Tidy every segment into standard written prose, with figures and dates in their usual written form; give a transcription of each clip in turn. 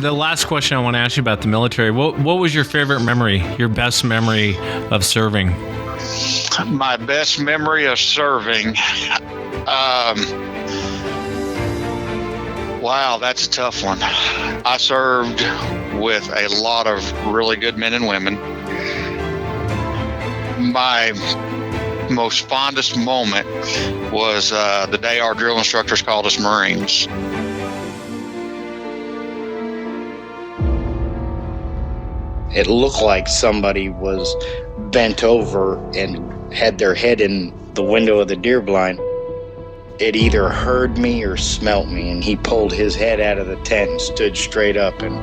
the last question I want to ask you about the military. What was your favorite memory, your best memory of serving? My best memory of serving. Wow, that's a tough one. I served with a lot of really good men and women. My most fondest moment was the day our drill instructors called us Marines. It looked like somebody was bent over and had their head in the window of the deer blind. It either heard me or smelt me, and he pulled his head out of the tent and stood straight up, and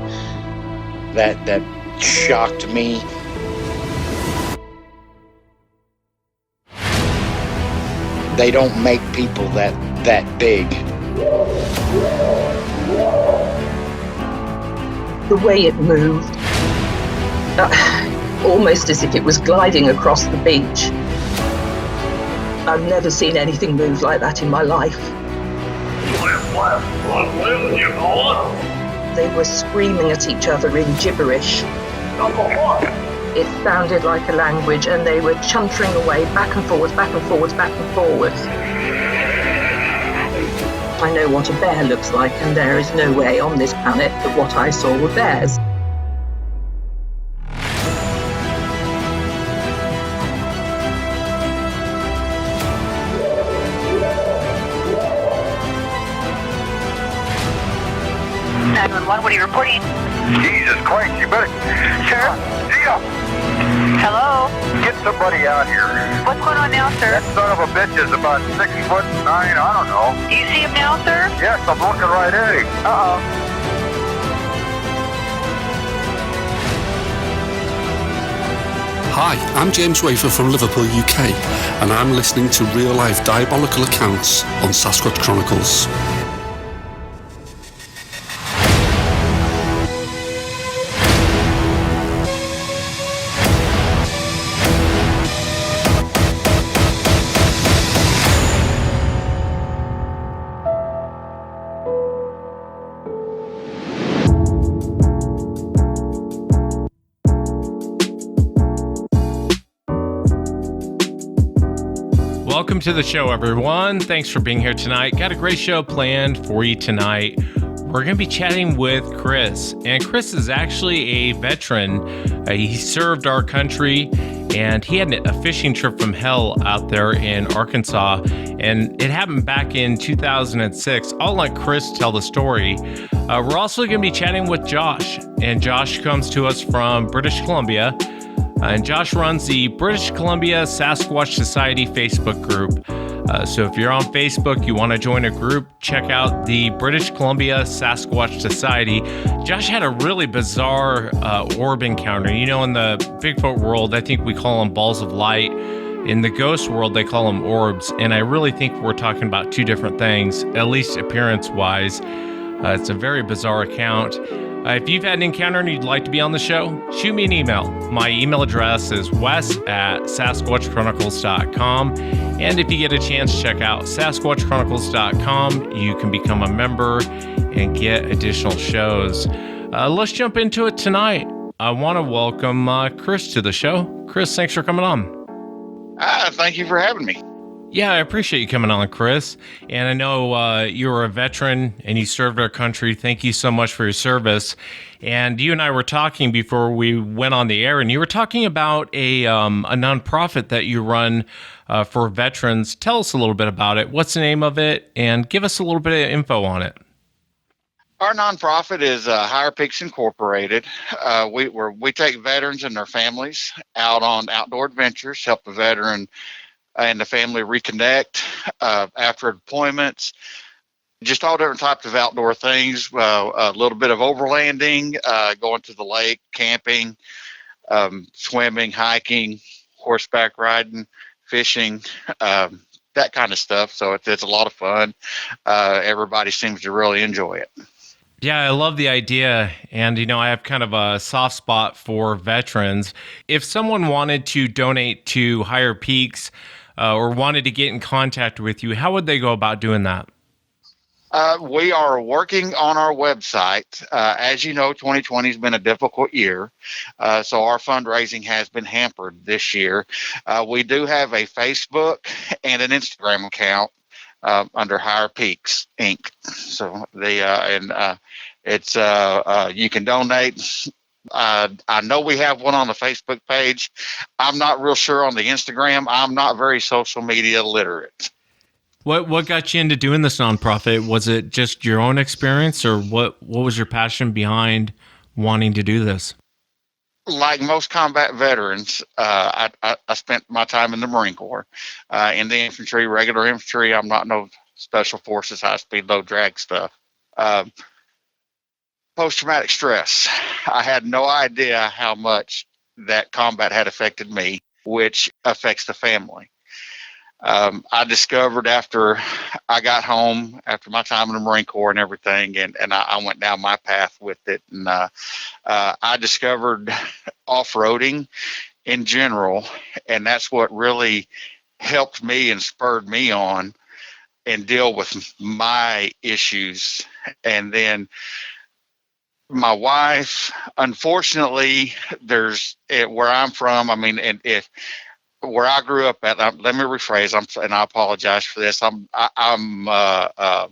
that shocked me. They don't make people that big. The way it moved, almost as if it was gliding across the beach. I've never seen anything move like that in my life. They were screaming at each other in gibberish. It sounded like a language, and they were chuntering away back and forwards, back and forwards, back and forwards. I know what a bear looks like, and there is no way on this planet that what I saw were bears. What are you reporting? Jesus Christ, you better... Sheriff, Gio! Hello? Get somebody out here. What's going on now, sir? That son of a bitch is about 6'9", I don't know. Do you see him now, sir? Yes, I'm looking right at him. Uh-oh. Hi, I'm James Wafer from Liverpool, UK, and I'm listening to real-life diabolical accounts on Sasquatch Chronicles. Welcome to the show, everyone. Thanks for being here tonight. Got a great show planned for you tonight. We're going to be chatting with Chris, and Chris is actually a veteran. He served our country, and he had a fishing trip from hell out there in Arkansas, and it happened back in 2006. I'll let Chris tell the story. We're also going to be chatting with Josh, and Josh comes to us from British Columbia. And Josh runs the British Columbia Sasquatch Society Facebook group. So if you're on Facebook, you want to join a group, check out the British Columbia Sasquatch Society. Josh had a really bizarre orb encounter. You know, in the Bigfoot world, I think we call them balls of light. In the ghost world, they call them orbs. And I really think we're talking about two different things, at least appearance-wise. It's a very bizarre account. If you've had an encounter and you'd like to be on the show, shoot me an email. My email address is wes@sasquatchchronicles.com. And if you get a chance, check out sasquatchchronicles.com. You can become a member and get additional shows. Let's jump into it tonight. I want to welcome Chris to the show. Chris, thanks for coming on. Thank you for having me. Yeah, I appreciate you coming on, Chris. And I know you're a veteran and you served our country. Thank you so much for your service. And you and I were talking before we went on the air, and you were talking about a nonprofit that you run for veterans. Tell us a little bit about it. What's the name of it? And give us a little bit of info on it. Our nonprofit is Higher Peaks Incorporated. We take veterans and their families out on outdoor adventures, help the veteran and the family reconnect after deployments, just all different types of outdoor things, a little bit of overlanding, going to the lake, camping, swimming, hiking, horseback riding, fishing, that kind of stuff. So it's a lot of fun. Everybody seems to really enjoy it. Yeah, I love the idea. And, you know, I have kind of a soft spot for veterans. If someone wanted to donate to Higher Peaks or wanted to get in contact with you, how would they go about doing that? We are working on our website. As you know, 2020 has been a difficult year, so our fundraising has been hampered this year. We do have a Facebook and an Instagram account under Higher Peaks Inc. So it's you can donate. I know we have one on the Facebook page. I'm not real sure on the Instagram. I'm not very social media literate. What got you into doing this nonprofit? Was it just your own experience, or what was your passion behind wanting to do this? Like most combat veterans, I spent my time in the Marine Corps, in the infantry, regular infantry. I'm not no special forces, high speed, low drag stuff. Post-traumatic stress. I had no idea how much that combat had affected me, which affects the family. I discovered after I got home, after my time in the Marine Corps and everything, and I went down my path with it. And I discovered off-roading in general, and that's what really helped me and spurred me on and deal with my issues. And then my wife, unfortunately, there's where I'm from. I mean, and if where I grew up at, let me rephrase. And I apologize for this. I'm from a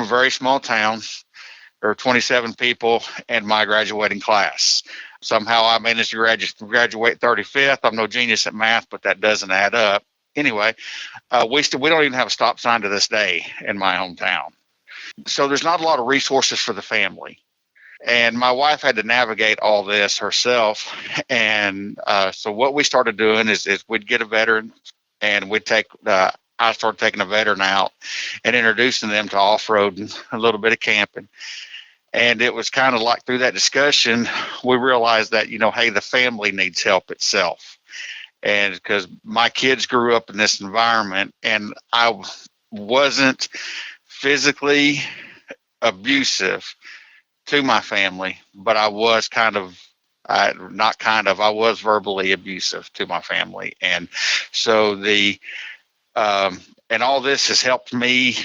very small town. There are 27 people in my graduating class. Somehow I managed to graduate 35th. I'm no genius at math, but that doesn't add up. Anyway, we don't even have a stop sign to this day in my hometown. So there's not a lot of resources for the family. And my wife had to navigate all this herself. And so what we started doing is we'd get a veteran, and we'd I started taking a veteran out and introducing them to off-roading, a little bit of camping. And it was kind of like through that discussion, we realized that, hey, the family needs help itself. And because my kids grew up in this environment, and I wasn't physically abusive to my family, but I was I was verbally abusive to my family. And so and all this has helped me.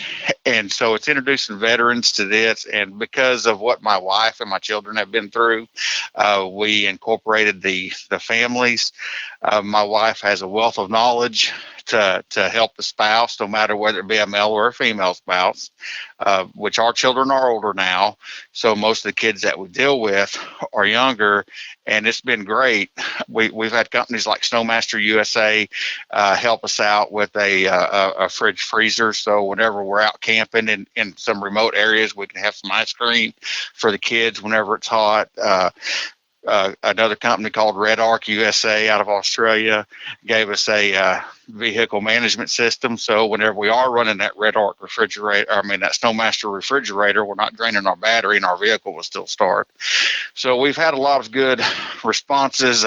And so it's introducing veterans to this. And because of what my wife and my children have been through, we incorporated the families. My wife has a wealth of knowledge to help the spouse, no matter whether it be a male or a female spouse, which our children are older now. So most of the kids that we deal with are younger, and it's been great. We've had companies like Snowmaster USA help us out with a fridge freezer. So whenever we're out camping in some remote areas, we can have some ice cream for the kids whenever it's hot. Another company called Red Arc USA out of Australia gave us a vehicle management system. So whenever we are running that Red Arc that Snowmaster refrigerator, we're not draining our battery and our vehicle will still start. So we've had a lot of good responses.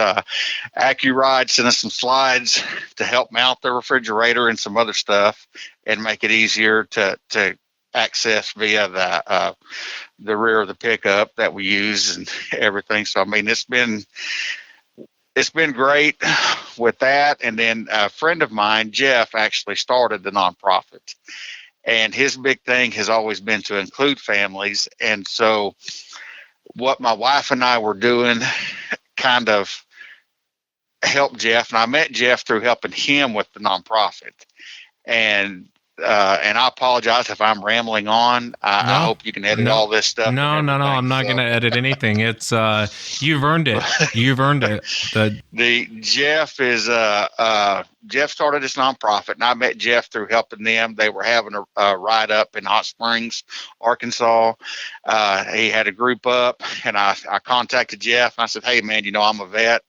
AccuRide sent us some slides to help mount the refrigerator and some other stuff and make it easier to access via the rear of the pickup that we use and everything. So, I mean, it's been great with that. And then a friend of mine, Jeff, actually started the nonprofit, and his big thing has always been to include families. And so what my wife and I were doing kind of helped Jeff. And I met Jeff through helping him with the nonprofit. And I apologize if I'm rambling on. I hope you can edit all this stuff. No. I'm not going to edit anything. It's you've earned it. You've earned it. Jeff is Jeff started this nonprofit, and I met Jeff through helping them. They were having a ride up in Hot Springs, Arkansas. He had a group up, and I contacted Jeff. And I said, "Hey, man, I'm a vet.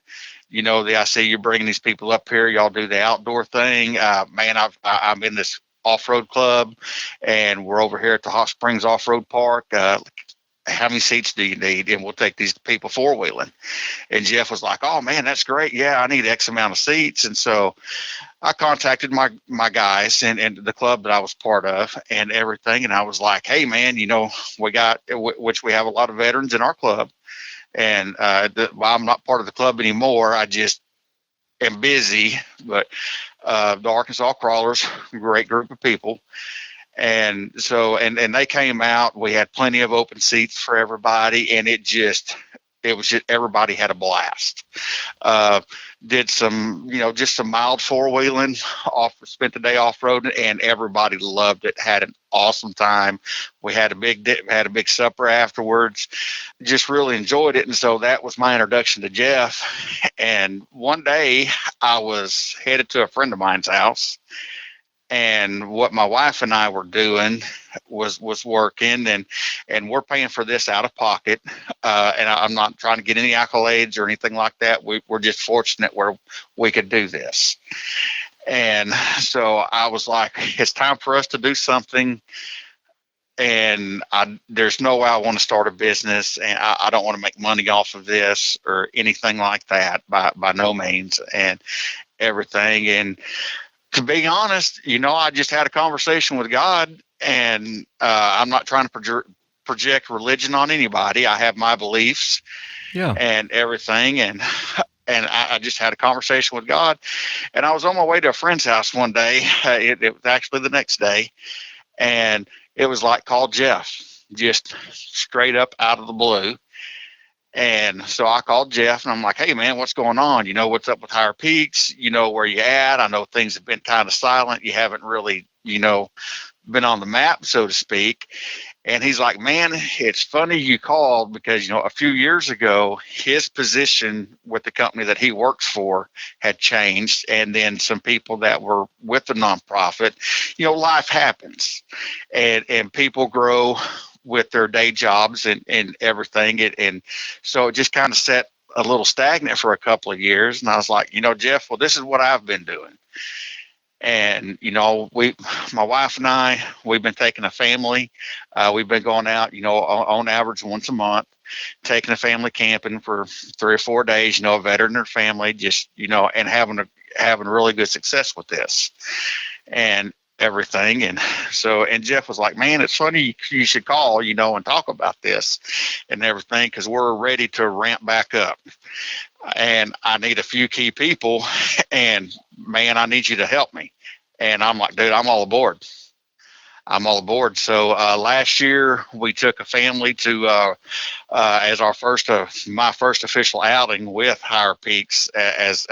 I see you're bringing these people up here. Y'all do the outdoor thing. Man, I'm in this off-road club, and we're over here at the Hot Springs Off-Road Park. How many seats do you need? And we'll take these people four-wheeling." And Jeff was like, "Oh, man, that's great. Yeah, I need X amount of seats." And so I contacted my guys and the club that I was part of and everything. And I was like, "Hey, man, we have a lot of veterans in our club. And I'm not part of the club anymore. I just am busy. But the Arkansas Crawlers, great group of people. And so, and they came out. We had plenty of open seats for everybody, and it was just everybody had a blast. Did some, just some mild four-wheeling, spent the day off-roading, and everybody loved it. Had an awesome time. We had a big supper afterwards. Just really enjoyed it. And so that was my introduction to Jeff. And one day I was headed to a friend of mine's house, and what my wife and I were doing was working, and we're paying for this out of pocket. And I'm not trying to get any accolades or anything like that. We're just fortunate where we could do this. And so I was like, it's time for us to do something. And there's no way I want to start a business, and I don't want to make money off of this or anything like that by no means, and everything. And to be honest, I just had a conversation with God, and I'm not trying to project religion on anybody. I have my beliefs, and everything, and I just had a conversation with God. And I was on my way to a friend's house one day. It was actually the next day, and it was like, call Jeff, just straight up out of the blue. And so I called Jeff, and I'm like, hey, man, what's going on? What's up with Higher Peaks? Where you at? I know things have been kind of silent. You haven't really, been on the map, so to speak. And he's like, man, it's funny you called because, a few years ago, his position with the company that he works for had changed. And then some people that were with the nonprofit, life happens, and people grow with their day jobs and everything. And so it just kind of set a little stagnant for a couple of years. And I was like, Jeff, well, this is what I've been doing. And, my wife and I, we've been taking a family. We've been going out, on average once a month, taking a family camping for 3 or 4 days, a veteran or family, just, and having really good success with this and everything. And so, and Jeff was like, man, it's funny you should call, and talk about this and everything, because we're ready to ramp back up. And I need a few key people, and man, I need you to help me. And I'm like, dude, I'm all aboard. So last year we took a family to as my first official outing with Higher Peaks as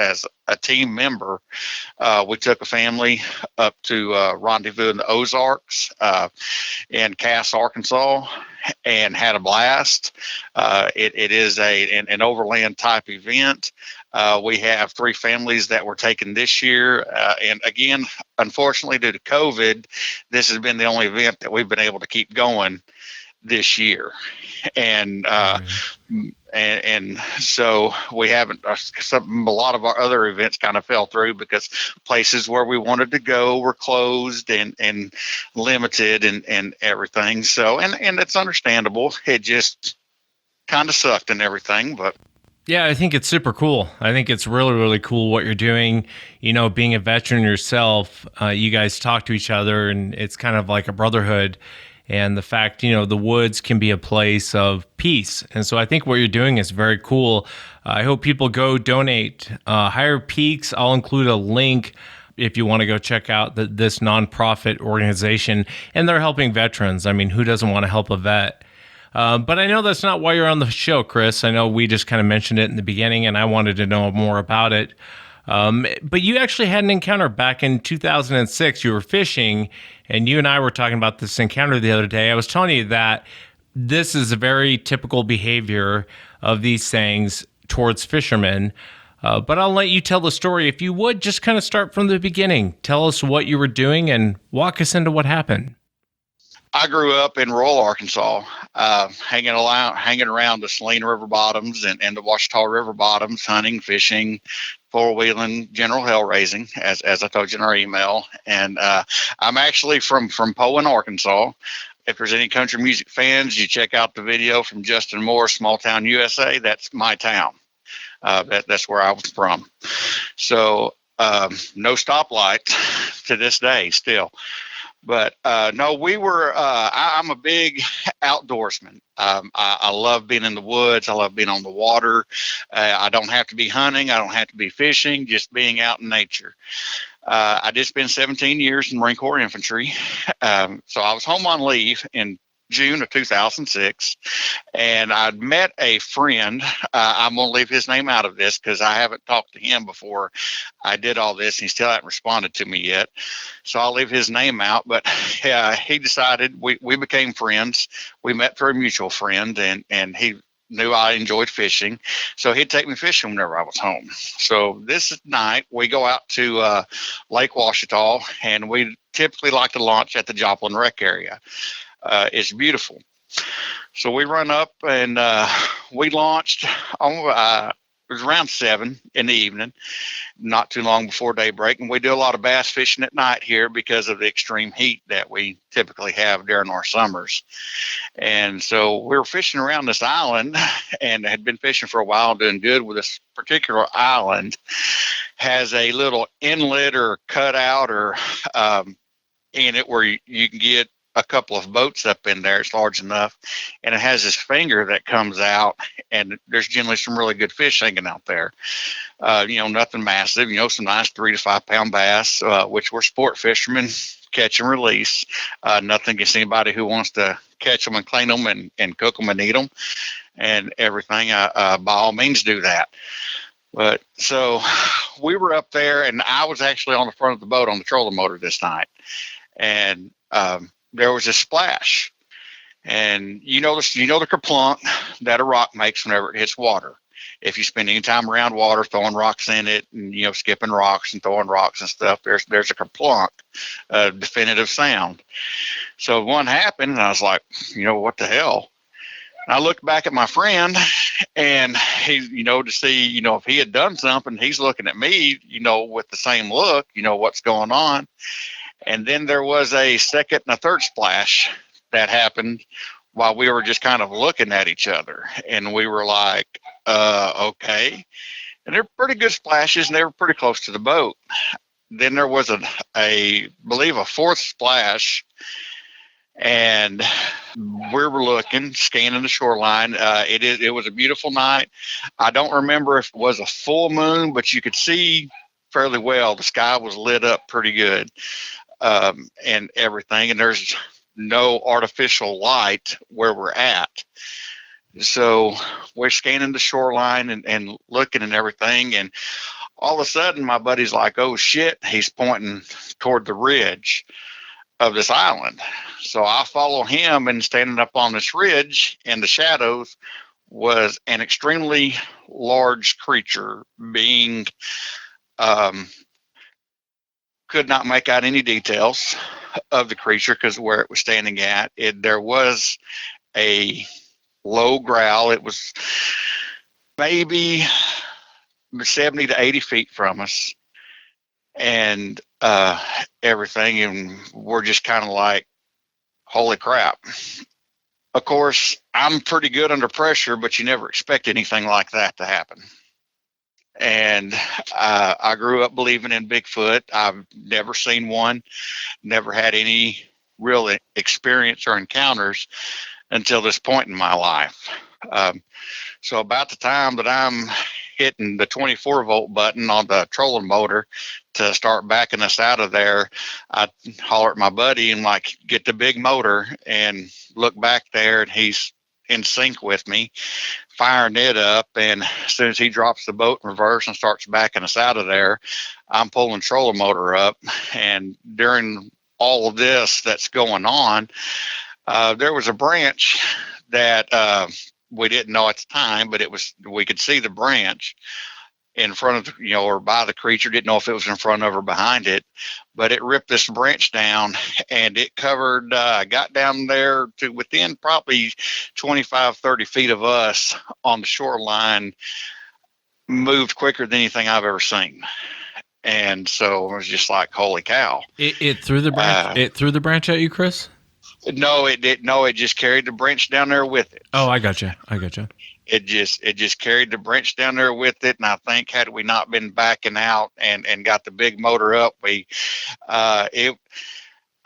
a team member. We took a family up to Rendezvous in the Ozarks in Cass, Arkansas, and had a blast. It is an overland type event. We have 3 families that were taken this year. And again, unfortunately, due to COVID, this has been the only event that we've been able to keep going this year. And and so we haven't, a lot of our other events kind of fell through because places where we wanted to go were closed and limited and everything. So, and it's understandable. It just kind of sucked and everything, but. Yeah, I think it's super cool. I think it's really, really cool what you're doing. Being a veteran yourself, you guys talk to each other, and it's kind of like a brotherhood. And the fact, the woods can be a place of peace. And so I think what you're doing is very cool. I hope people go donate. Higher Peaks, I'll include a link if you want to go check out this nonprofit organization. And they're helping veterans. I mean, who doesn't want to help a vet? But I know that's not why you're on the show, Chris. I know we just kind of mentioned it in the beginning, and I wanted to know more about it. But you actually had an encounter back in 2006. You were fishing, and you and I were talking about this encounter the other day. I was telling you that this is a very typical behavior of these things towards fishermen. But I'll let you tell the story. If you would, just kind of start from the beginning. Tell us what you were doing and walk us into what happened. I grew up in rural Arkansas, hanging around the Saline River bottoms and the Ouachita River bottoms, hunting, fishing, four-wheeling, general hell raising, as I told you in our email. And I'm actually from Poland, Arkansas. If there's any country music fans, you check out the video from Justin Moore's Small Town USA. That's my town. That's where I was from. So no stoplight to this day still. But no, we were, I'm a big outdoorsman. I love being in the woods. I love being on the water. I don't have to be hunting. I don't have to be fishing, just being out in nature. I did spend 17 years in Marine Corps Infantry. So I was home on leave in June of 2006, and I'd met a friend. I'm going to leave his name out of this because I haven't talked to him before I did all this, and he still hasn't responded to me yet. So I'll leave his name out. But he decided we became friends. We met through a mutual friend, and he knew I enjoyed fishing, so he'd take me fishing whenever I was home. So this night we go out to Lake Ouachita, and we typically like to launch at the Joplin rec area. It's beautiful. So we run up, and we launched on it was around 7 in the evening, not too long before daybreak. And we do a lot of bass fishing at night here because of the extreme heat that we typically have during our summers. And so we were fishing around this island and had been fishing for a while, doing good with this particular island. Has a little inlet or cutout or in it where you can get a couple of boats up in there. It's large enough, and it has this finger that comes out, and there's generally some really good fish hanging out there. Nothing massive, some nice 3 to 5 pound bass, which we're sport fishermen, catch and release. Nothing against anybody who wants to catch them and clean them and cook them and eat them and everything. By all means do that. But so we were up there, and I was actually on the front of the boat on the trolling motor this night. And there was a splash, and the kerplunk that a rock makes whenever it hits water. If you spend any time around water, throwing rocks in it, and skipping rocks and throwing rocks and stuff, there's a kerplunk, definitive sound. So one happened, and I was like, what the hell? And I looked back at my friend, and he, to see, if he had done something. He's looking at me, with the same look, what's going on. And then there was a second and a third splash that happened while we were just kind of looking at each other. And we were like, okay. And they're pretty good splashes, and they were pretty close to the boat. Then there was I believe a fourth splash, and we were looking, scanning the shoreline. It was a beautiful night. I don't remember if it was a full moon, but you could see fairly well. The sky was lit up pretty good. And everything, and there's no artificial light where we're at. So we're scanning the shoreline and looking and everything, and all of a sudden my buddy's like, oh shit, he's pointing toward the ridge of this island. So I follow him, and standing up on this ridge in the shadows was an extremely large creature, being could not make out any details of the creature because where it was standing at, there was a low growl. It was maybe 70 to 80 feet from us, and everything. And we're just kind of like, holy crap. Of course, I'm pretty good under pressure, but you never expect anything like that to happen. And I grew up believing in Bigfoot. I've never seen one, never had any real experience or encounters until this point in my life. So about the time that I'm hitting the 24-volt button on the trolling motor to start backing us out of there, I holler at my buddy and get the big motor, and look back there, and he's in sync with me, firing it up. And as soon as he drops the boat in reverse and starts backing us out of there, I'm pulling trolling motor up. And during all of this that's going on, there was a branch that we didn't know at the time, but we could see the branch in front of, or by the creature. Didn't know if it was in front of or behind it, but it ripped this branch down, and it covered, got down there to within probably 25, 30 feet of us on the shoreline, moved quicker than anything I've ever seen. And so it was just like, holy cow. It threw the branch. It threw the branch at you, Chris? No, it didn't. No, it just carried the branch down there with it. Oh, I gotcha. It just carried the branch down there with it. And I think had we not been backing out and got the big motor up, the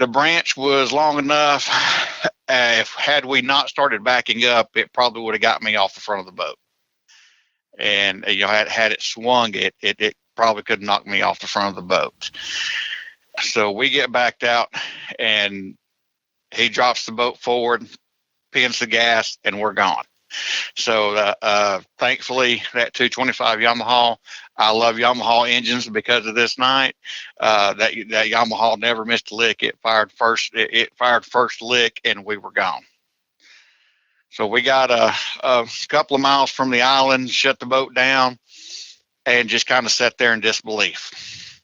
branch was long enough. Had we not started backing up, it probably would have got me off the front of the boat. And had it swung, it probably could knock me off the front of the boat. So we get backed out, and he drops the boat forward, pins the gas, and we're gone. So thankfully, that 225 Yamaha, I love Yamaha engines because of this night. That Yamaha never missed a lick. It fired first. It fired first lick, and we were gone. So we got a couple of miles from the island, shut the boat down, and just kind of sat there in disbelief.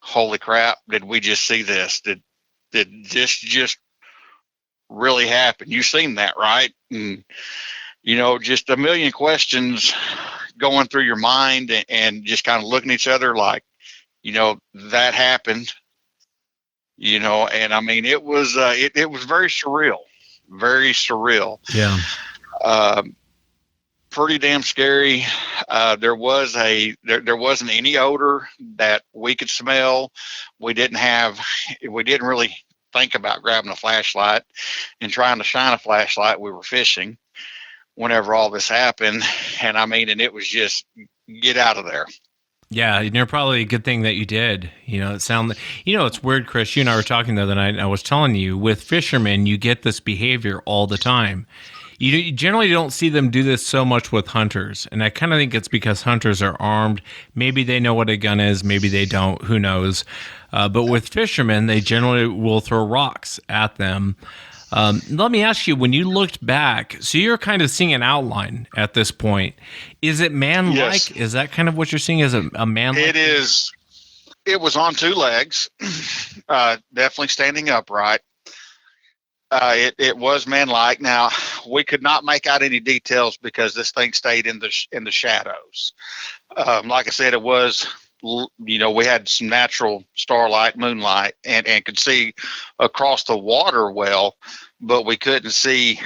Holy crap! Did we just see this? Did this just really happen? You seen that, right? And just a million questions going through your mind, and just kind of looking at each other like, that happened. And I mean, it was very surreal, very surreal. Yeah. Pretty damn scary. There wasn't any odor that we could smell. We didn't really think about grabbing a flashlight and trying to shine a flashlight. We were fishing whenever all this happened. And I mean, and it was just, get out of there. Yeah, and you're probably a good thing that you did. It's weird, Chris. You and I were talking the other night, and I was telling you, with fishermen, you get this behavior all the time. You generally don't see them do this so much with hunters, and I kind of think it's because hunters are armed. Maybe they know what a gun is, maybe they don't, who knows. But with fishermen, they generally will throw rocks at them. Let me ask you, when you looked back, so you're kind of seeing an outline at this point. Is it man-like? Yes. Is that kind of what you're seeing as a man-like? It is. It was on two legs, definitely standing upright. It was man-like. Now, we could not make out any details because this thing stayed in the shadows. Like I said, it was, we had some natural starlight, moonlight, and could see across the water well, but we couldn't see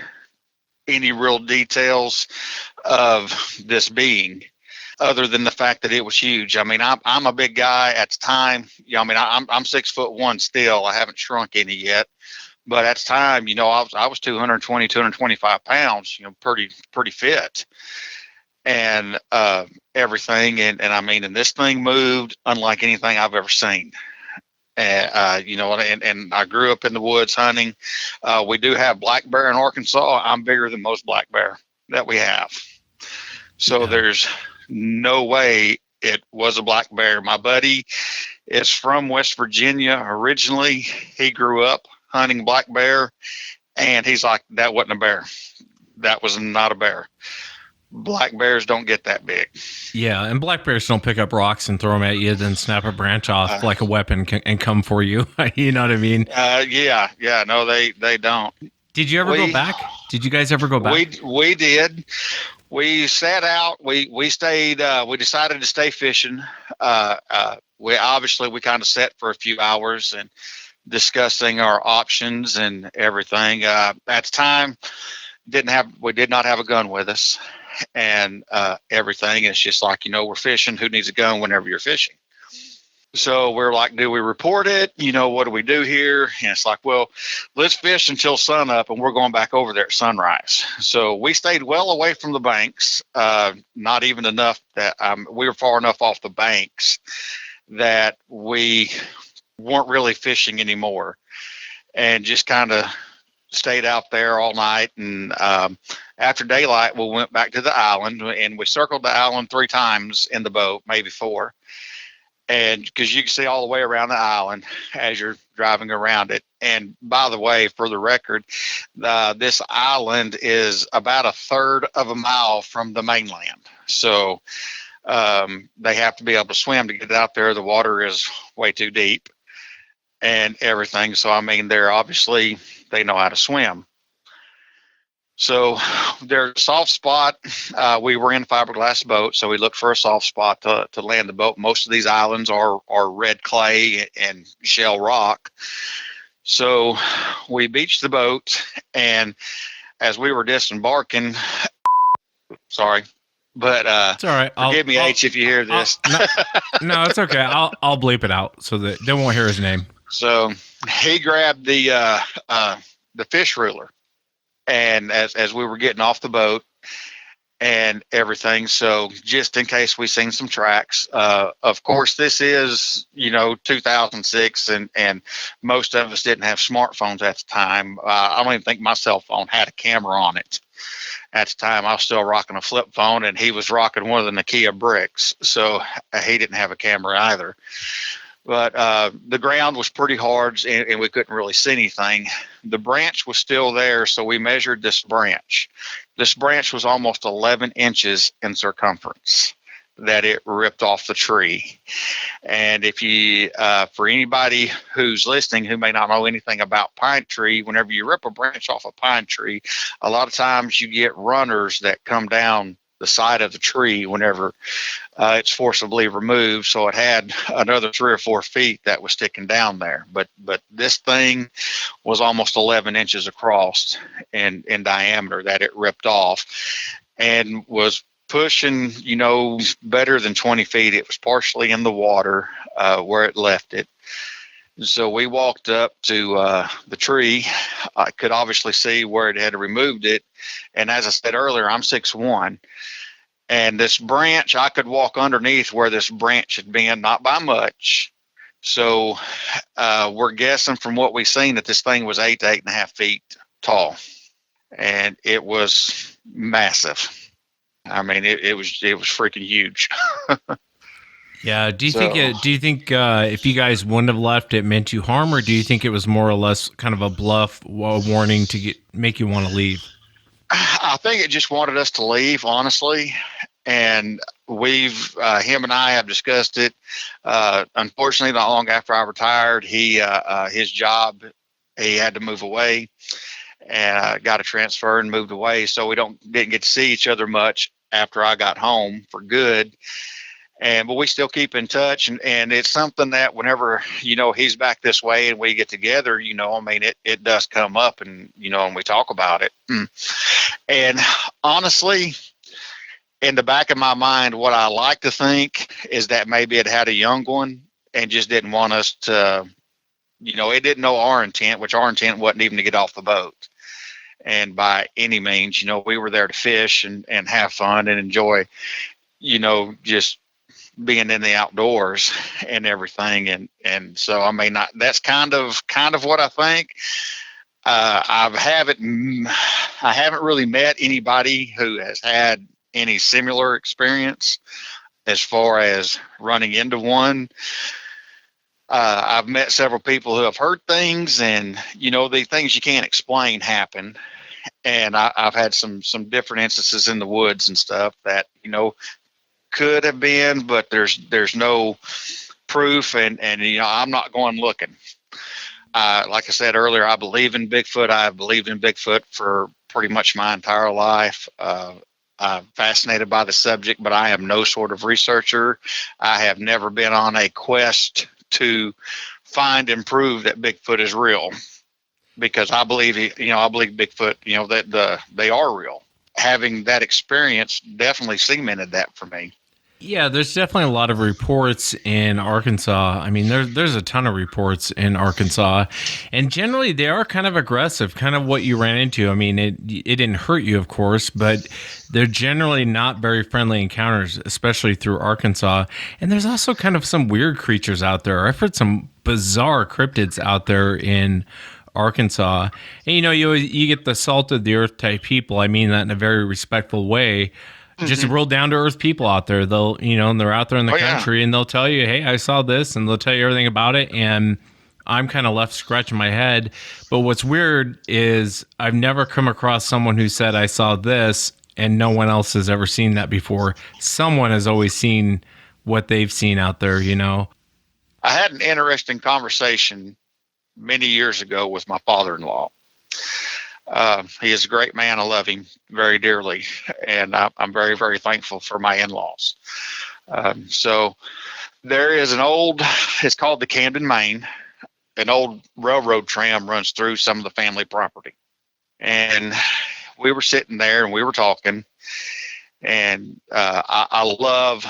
any real details of this being, other than the fact that it was huge. I mean, I'm a big guy at the time. I'm 6'1" still. I haven't shrunk any yet. But at the time, I was 220, 225 pounds, pretty fit, and everything. And I mean, and this thing moved unlike anything I've ever seen. And I grew up in the woods hunting. We do have black bear in Arkansas. I'm bigger than most black bear that we have. So there's no way it was a black bear. My buddy is from West Virginia originally. He grew up hunting black bear, and he's like, that wasn't a bear. That was not a bear. Black bears don't get that big. Yeah, and black bears don't pick up rocks and throw them at you, then snap a branch off like a weapon and come for you. You know what I mean? Yeah. No, they don't. Did you ever go back? Did you guys ever go back? We did. We sat out. We stayed. We decided to stay fishing. We kind of sat for a few hours and discussing our options and everything. At the time, we did not have a gun with us, and everything. It's just like, we're fishing. Who needs a gun whenever you're fishing? So we're like, do we report it? What do we do here? And it's like, well, let's fish until sun up, and we're going back over there at sunrise. So we stayed well away from the banks, not even enough that we were far enough off the banks that we weren't really fishing anymore, and just kind of stayed out there all night. And after daylight, we went back to the island, and we circled the island 3 times in the boat, maybe 4. And because you can see all the way around the island as you're driving around it. And by the way, for the record, this island is about 1/3 of a mile from the mainland. So they have to be able to swim to get out there. The water is way too deep and everything. So, I mean, they know how to swim. So there's a soft spot. We were in a fiberglass boat, so we looked for a soft spot to land the boat. Most of these islands are red clay and shell rock. So we beached the boat, and as we were disembarking, sorry, but it's all right. Forgive me, H, if you hear this. No, it's okay. I'll bleep it out so that they won't hear his name. So he grabbed the fish ruler. And as we were getting off the boat, and everything. So just in case we seen some tracks, of course, this is, 2006, and most of us didn't have smartphones at the time. I don't even think my cell phone had a camera on it. At the time, I was still rocking a flip phone, and he was rocking one of the Nokia bricks. So he didn't have a camera either. But the ground was pretty hard, and we couldn't really see anything. The branch was still there, so we measured this branch. This branch was almost 11 inches in circumference that it ripped off the tree. And if you, for anybody who's listening who may not know anything about pine tree, whenever you rip a branch off a pine tree, a lot of times you get runners that come down the side of the tree whenever it's forcibly removed. So it had another 3 or 4 feet that was sticking down there. But this thing was almost 11 inches across in diameter that it ripped off, and was pushing, better than 20 feet. It was partially in the water where it left it. So we walked up to the tree. I could obviously see where it had removed it. And as I said earlier, I'm 6'1". And this branch, I could walk underneath where this branch had been, not by much. So we're guessing from what we've seen that this thing was 8 to 8.5 feet tall. And it was massive. I mean, it was freaking huge. Yeah. Do you think if you guys wouldn't have left, it meant you harm, or do you think it was more or less kind of a bluff, warning to make you want to leave? I think it just wanted us to leave, honestly. And him and I have discussed it. Unfortunately, not long after I retired, his job, he had to move away, and got a transfer and moved away. So we didn't get to see each other much after I got home for good. But we still keep in touch, and it's something that whenever, he's back this way and we get together, it does come up, and, and we talk about it. And honestly, in the back of my mind, what I like to think is that maybe it had a young one and just didn't want us to, it didn't know our intent, which our intent wasn't even to get off the boat. And by any means, we were there to fish and have fun and enjoy, just being in the outdoors and everything. And so, that's kind of what I think. I haven't really met anybody who has had any similar experience as far as running into one. I've met several people who have heard things, and the things you can't explain happen. And I've had some different instances in the woods and stuff that could have been, but there's no proof, and I'm not going looking. Like I said earlier, I believe in Bigfoot. I've believed in Bigfoot for pretty much my entire life. I'm fascinated by the subject, but I am no sort of researcher. I have never been on a quest to find and prove that Bigfoot is real, because I believe Bigfoot, that they are real. Having that experience definitely cemented that for me. Yeah, there's definitely a lot of reports in Arkansas. I mean, there's a ton of reports in Arkansas, and generally they are kind of aggressive, kind of what you ran into. I mean, it didn't hurt you, of course, but they're generally not very friendly encounters, especially through Arkansas. And there's also kind of some weird creatures out there. I've heard some bizarre cryptids out there in Arkansas. And you get the salt of the earth type people. I mean that in a very respectful way. Just real down to earth people out there. They'll, and they're out there in the country, and they'll tell you, hey, I saw this, and they'll tell you everything about it. And I'm kind of left scratching my head. But what's weird is I've never come across someone who said, I saw this, and no one else has ever seen that before. Someone has always seen what they've seen out there, I had an interesting conversation many years ago with my father-in-law. He is a great man. I love him very dearly, and I'm very, very thankful for my in-laws. So there is it's called the Camden Main. An old railroad tram runs through some of the family property. And we were sitting there and we were talking, and I love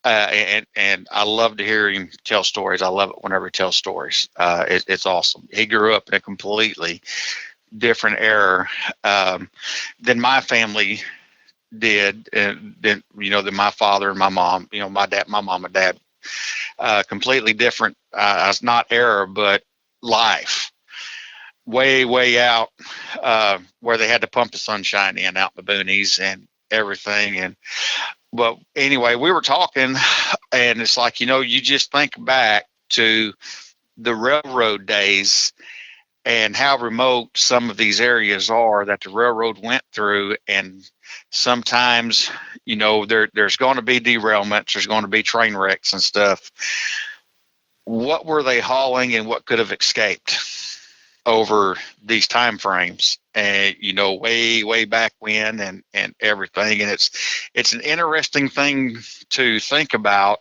and I love to hear him tell stories. I love it whenever he tells stories. It's awesome. He grew up in a completely different era than my family did, and then than my father and my mom. My mom and dad, completely different. It's not era, but life. Way out, where they had to pump the sunshine in out in the boonies and everything. But anyway, we were talking, and it's like, you just think back to the railroad days and how remote some of these areas are that the railroad went through. And sometimes, there's going to be derailments, there's going to be train wrecks and stuff. What were they hauling and what could have escaped over these time frames? And way back when, and everything. And it's an interesting thing to think about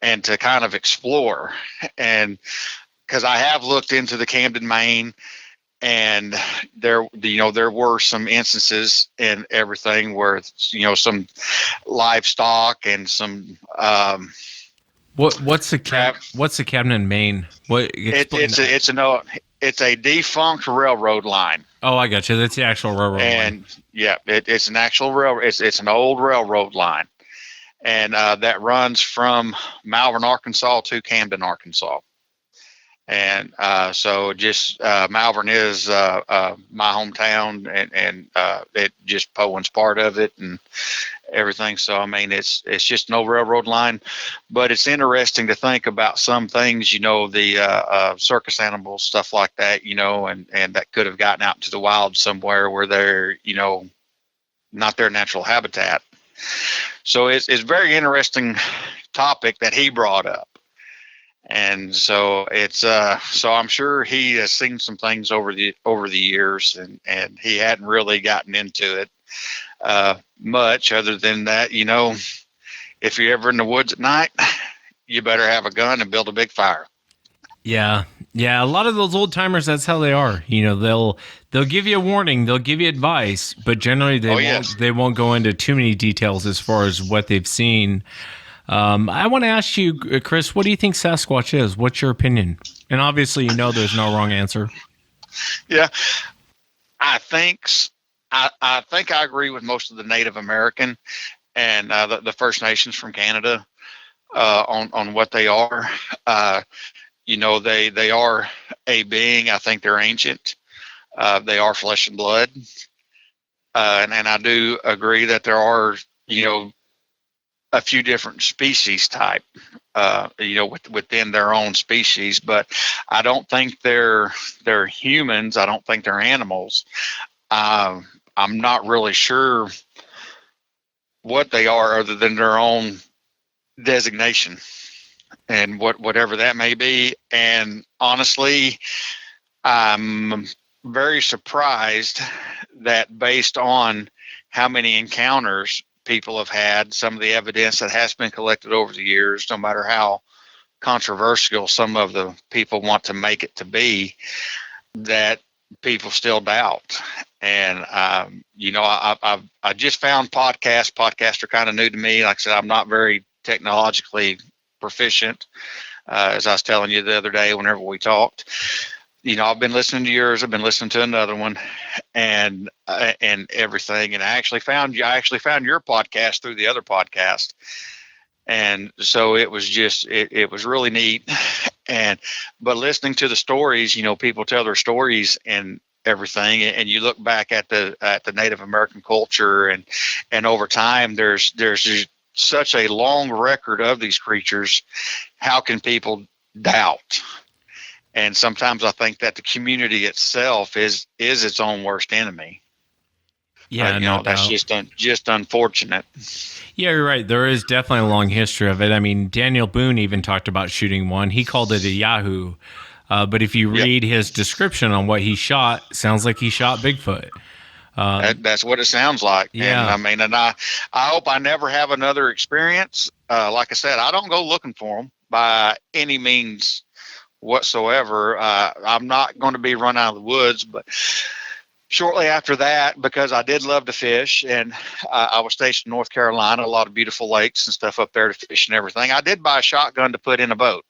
and to kind of explore. And because I have looked into the Camden, Maine, and there were some instances and everything where some livestock and some what's the Camden, Maine? It's a defunct railroad line. Oh, I got you. That's the actual railroad line. And yeah, it's an actual railroad. It's an old railroad line, and that runs from Malvern, Arkansas to Camden, Arkansas. And so just Malvern is my hometown, and it just Poland's part of it and everything. So I mean, it's just no railroad line, but it's interesting to think about some things, the circus animals, stuff like that, and that could have gotten out into the wild somewhere where they're not their natural habitat. So it's very interesting topic that he brought up. And so it's so I'm sure he has seen some things over the years, and he hadn't really gotten into it much other than that, if you're ever in the woods at night, you better have a gun and build a big fire. Yeah. A lot of those old timers, that's how they are. They'll give you a warning, they'll give you advice, but generally they won't go into too many details as far as what they've seen. I want to ask you, Chris, what do you think Sasquatch is? What's your opinion? And obviously, there's no wrong answer. Yeah, I think I agree with most of the Native American and the First Nations from Canada on what they are. They are a being. I think they're ancient. They are flesh and blood, and I do agree that there are a few different species type, within their own species, but I don't think they're humans. I don't think they're animals. I'm not really sure what they are other than their own designation and whatever that may be. And honestly, I'm very surprised that based on how many encounters people have had, some of the evidence that has been collected over the years, no matter how controversial some of the people want to make it to be, that people still doubt. And I just found podcasts. Podcasts are kind of new to me. Like I said, I'm not very technologically proficient, as I was telling you the other day whenever we talked. I've been listening to yours. I've been listening to another one, and everything. And I actually found your podcast through the other podcast, and so it was just it was really neat. But listening to the stories, people tell their stories and everything, and you look back at the Native American culture, and over time, there's such a long record of these creatures. How can people doubt? And sometimes I think that the community itself is its own worst enemy. Yeah, that's just unfortunate. Yeah, you're right. There is definitely a long history of it. I mean, Daniel Boone even talked about shooting one. He called it a Yahoo. But if you read his description on what he shot, it sounds like he shot Bigfoot. That's what it sounds like. Yeah. And I hope I never have another experience. Like I said, I don't go looking for them by any means whatsoever. I'm not going to be run out of the woods, but shortly after that, because I did love to fish, and I was stationed in North Carolina, a lot of beautiful lakes and stuff up there to fish and everything, I did buy a shotgun to put in a boat.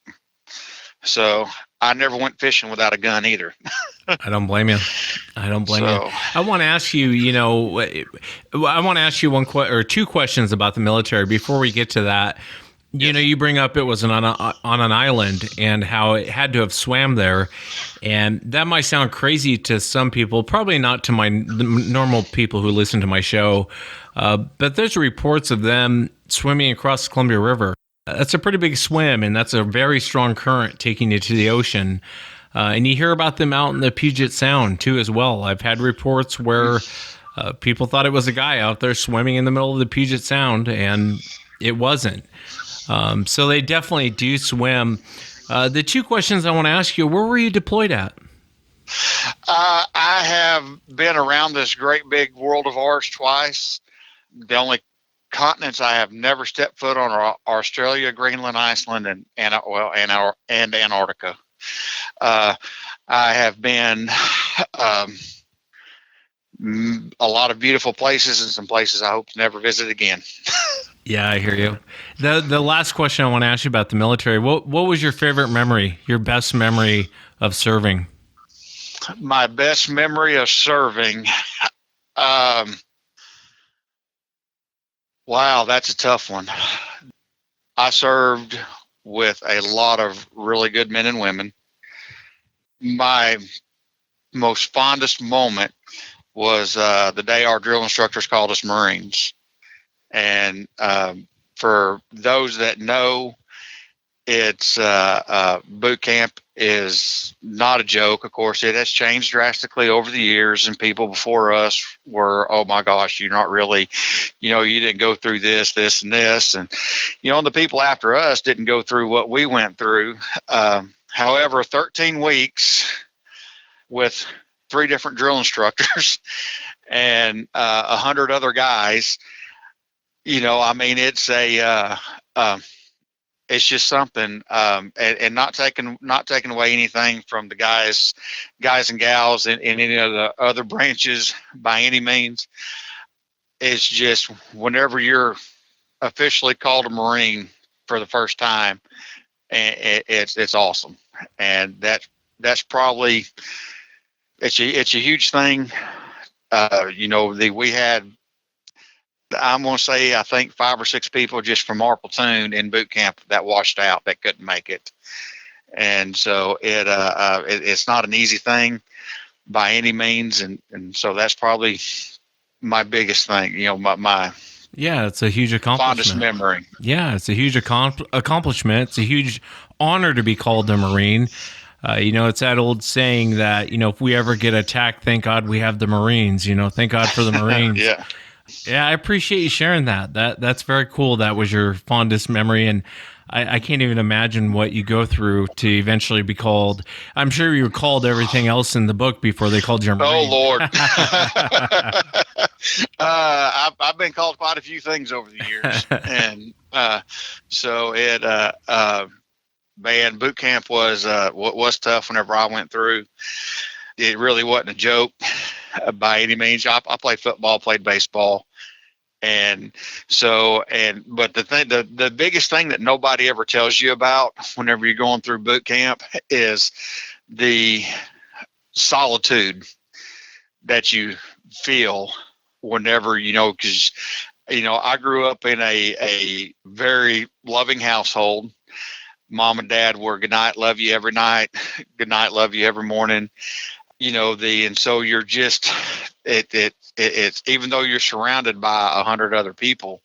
So I never went fishing without a gun either. I don't blame you. I don't blame you. I want to ask you, I want to ask you or two questions about the military before we get to that. You bring up it was on an island and how it had to have swam there. And that might sound crazy to some people, probably not to the normal people who listen to my show. But there's reports of them swimming across the Columbia River. That's a pretty big swim, and that's a very strong current taking you to the ocean. And you hear about them out in the Puget Sound, too, as well. I've had reports where people thought it was a guy out there swimming in the middle of the Puget Sound, and it wasn't. So they definitely do swim. The two questions I want to ask you, where were you deployed at? I have been around this great big world of ours twice. The only continents I have never stepped foot on are Australia, Greenland, Iceland, and Antarctica. I have been a lot of beautiful places and some places I hope to never visit again. Yeah, I hear you. The last question I want to ask you about the military, what was your favorite memory, your best memory of serving? My best memory of serving, wow, that's a tough one. I served with a lot of really good men and women. My most fondest moment was the day our drill instructors called us Marines. And for those that know, it's boot camp is not a joke. Of course, it has changed drastically over the years, and people before us were, oh my gosh, you're not really, you didn't go through this, and this. And, the people after us didn't go through what we went through. However, 13 weeks with 3 different drill instructors and 100 other guys, it's it's just something, and not taking away anything from the guys and gals in any of the other branches by any means. It's just whenever you're officially called a Marine for the first time, and it's awesome, and that's probably it's a huge thing. We had, I'm going to say, I think 5 or 6 people just from our platoon in boot camp that washed out, that couldn't make it. And so it's not an easy thing by any means. And so that's probably my biggest thing, yeah, it's a huge accomplishment. Fondest memory. Yeah, it's a huge accomplishment. It's a huge honor to be called a Marine. It's that old saying that, if we ever get attacked, thank God we have the Marines, thank God for the Marines. Yeah. Yeah, I appreciate you sharing that. That's very cool. That was your fondest memory, and I can't even imagine what you go through to eventually be called. I'm sure you were called everything else in the book before they called you a Marine. Oh, Lord. I've been called quite a few things over the years, and so man, boot camp was tough whenever I went through. It really wasn't a joke by any means. I played football, played baseball. But the biggest thing that nobody ever tells you about whenever you're going through boot camp is the solitude that you feel whenever, because, I grew up in a very loving household. Mom and dad were good night, love you every night, good night, love you every morning. And so you're just, it's even though you're surrounded by 100 other people,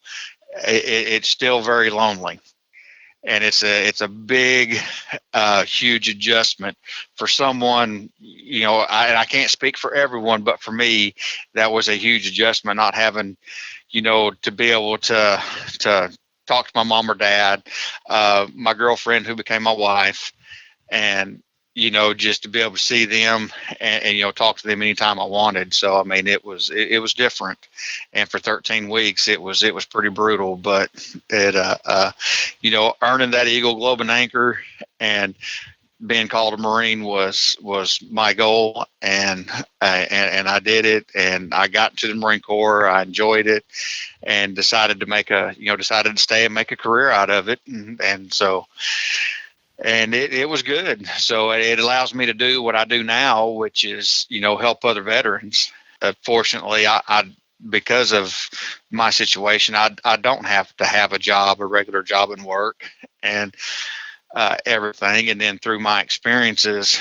it's still very lonely. And it's a big, huge adjustment for someone, I can't speak for everyone, but for me, that was a huge adjustment, not having, to be able to talk to my mom or dad, my girlfriend who became my wife, and just to be able to see them and talk to them anytime I wanted. So I mean, it was different, and for 13 weeks it was pretty brutal. But it earning that Eagle Globe and Anchor and being called a Marine was my goal, and I did it, and I got into the Marine Corps. I enjoyed it, and decided to stay and make a career out of it, and so. and it was good. So it allows me to do what I do now, which is, help other veterans. Fortunately, I because of my situation, I don't have to have a regular job and work and everything. And then through my experiences,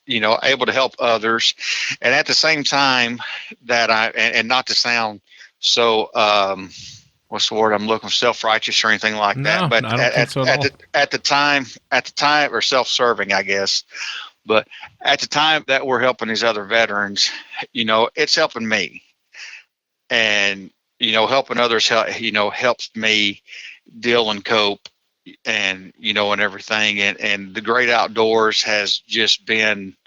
able to help others. And at the same time that and not to sound so, what's the word I'm looking for, self-righteous or anything like that. But I don't think so at all. At the time, or self-serving, I guess. But at the time that we're helping these other veterans, it's helping me. And, helping others, helps me deal and cope and, and everything. And the great outdoors has just been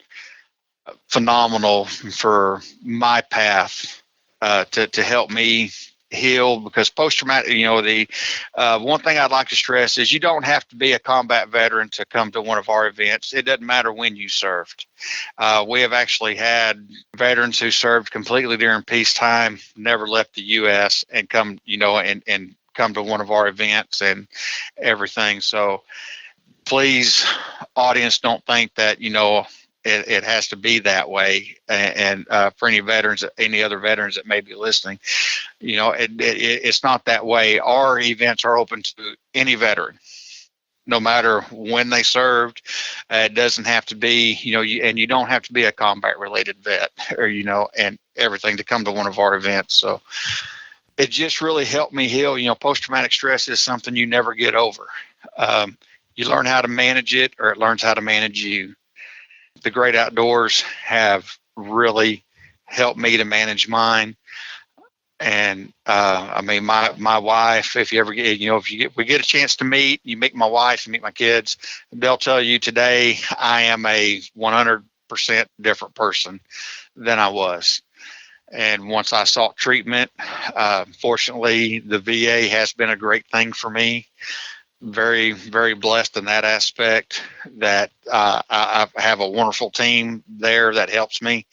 phenomenal for my path to help me heal, because post-traumatic, the one thing I'd like to stress is you don't have to be a combat veteran to come to one of our events. It doesn't matter when you served. We have actually had veterans who served completely during peacetime, never left the U.S. and come, and come to one of our events and everything. So please, audience, don't think that, it has to be that way. And for any other veterans that may be listening, it's not that way. Our events are open to any veteran, no matter when they served. It doesn't have to be, and you don't have to be a combat related vet or, and everything to come to one of our events. So it just really helped me heal. Post-traumatic stress is something you never get over. You learn how to manage it, or it learns how to manage you. The great outdoors have really helped me to manage mine. And my wife, if you ever get, we get a chance to meet, you meet my wife, you meet my kids, they'll tell you today I am a 100% different person than I was. And once I sought treatment, fortunately, the VA has been a great thing for me. Very, very blessed in that aspect, that I have a wonderful team there that helps me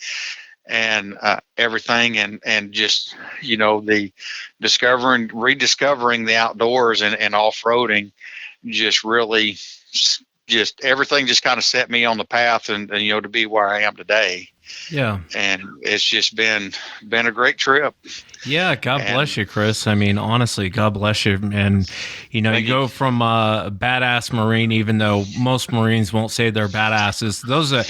and everything. And just, the rediscovering the outdoors and off-roading just really, just everything just kind of set me on the path and to be where I am today. Yeah. And it's just been a great trip. Yeah. God bless you, Chris. I mean, honestly, God bless you. And, you go from a badass Marine, even though most Marines won't say they're badasses. Those are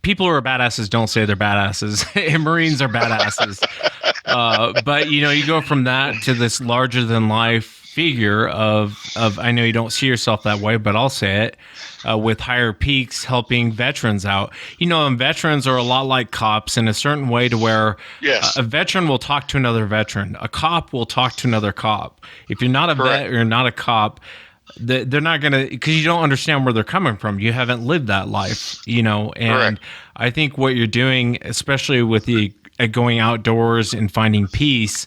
people who are badasses don't say they're badasses. And Marines are badasses. But, you go from that to this larger than life figure of I know you don't see yourself that way, but I'll say it, with Higher Peaks helping veterans out. And veterans are a lot like cops in a certain way, to where yes. A veteran will talk to another veteran. A cop will talk to another cop. If you're not a vet or you're not a cop, they're not going to, because you don't understand where they're coming from. You haven't lived that life, and correct. I think what you're doing, especially with the going outdoors and finding peace,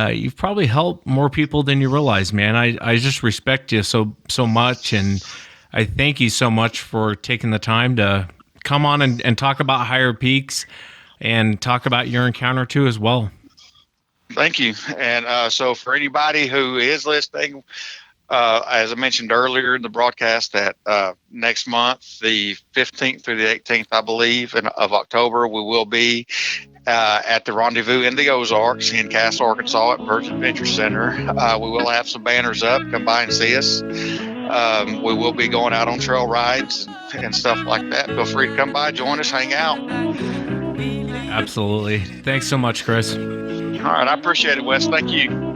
you've probably helped more people than you realize, man. I just respect you so much, and I thank you so much for taking the time to come on and talk about Higher Peaks and talk about your encounter too as well. Thank you. And so for anybody who is listening, as I mentioned earlier in the broadcast, that next month, the 15th through the 18th, I believe, of October, we will be at the Rendezvous in the Ozarks in Castle, Arkansas at Virgin Adventure Center. We will have some banners up. Come by and see us. We will be going out on trail rides and stuff like that. Feel free to come by, join us, hang out. Absolutely. Thanks so much, Chris. All right. I appreciate it, Wes. Thank you.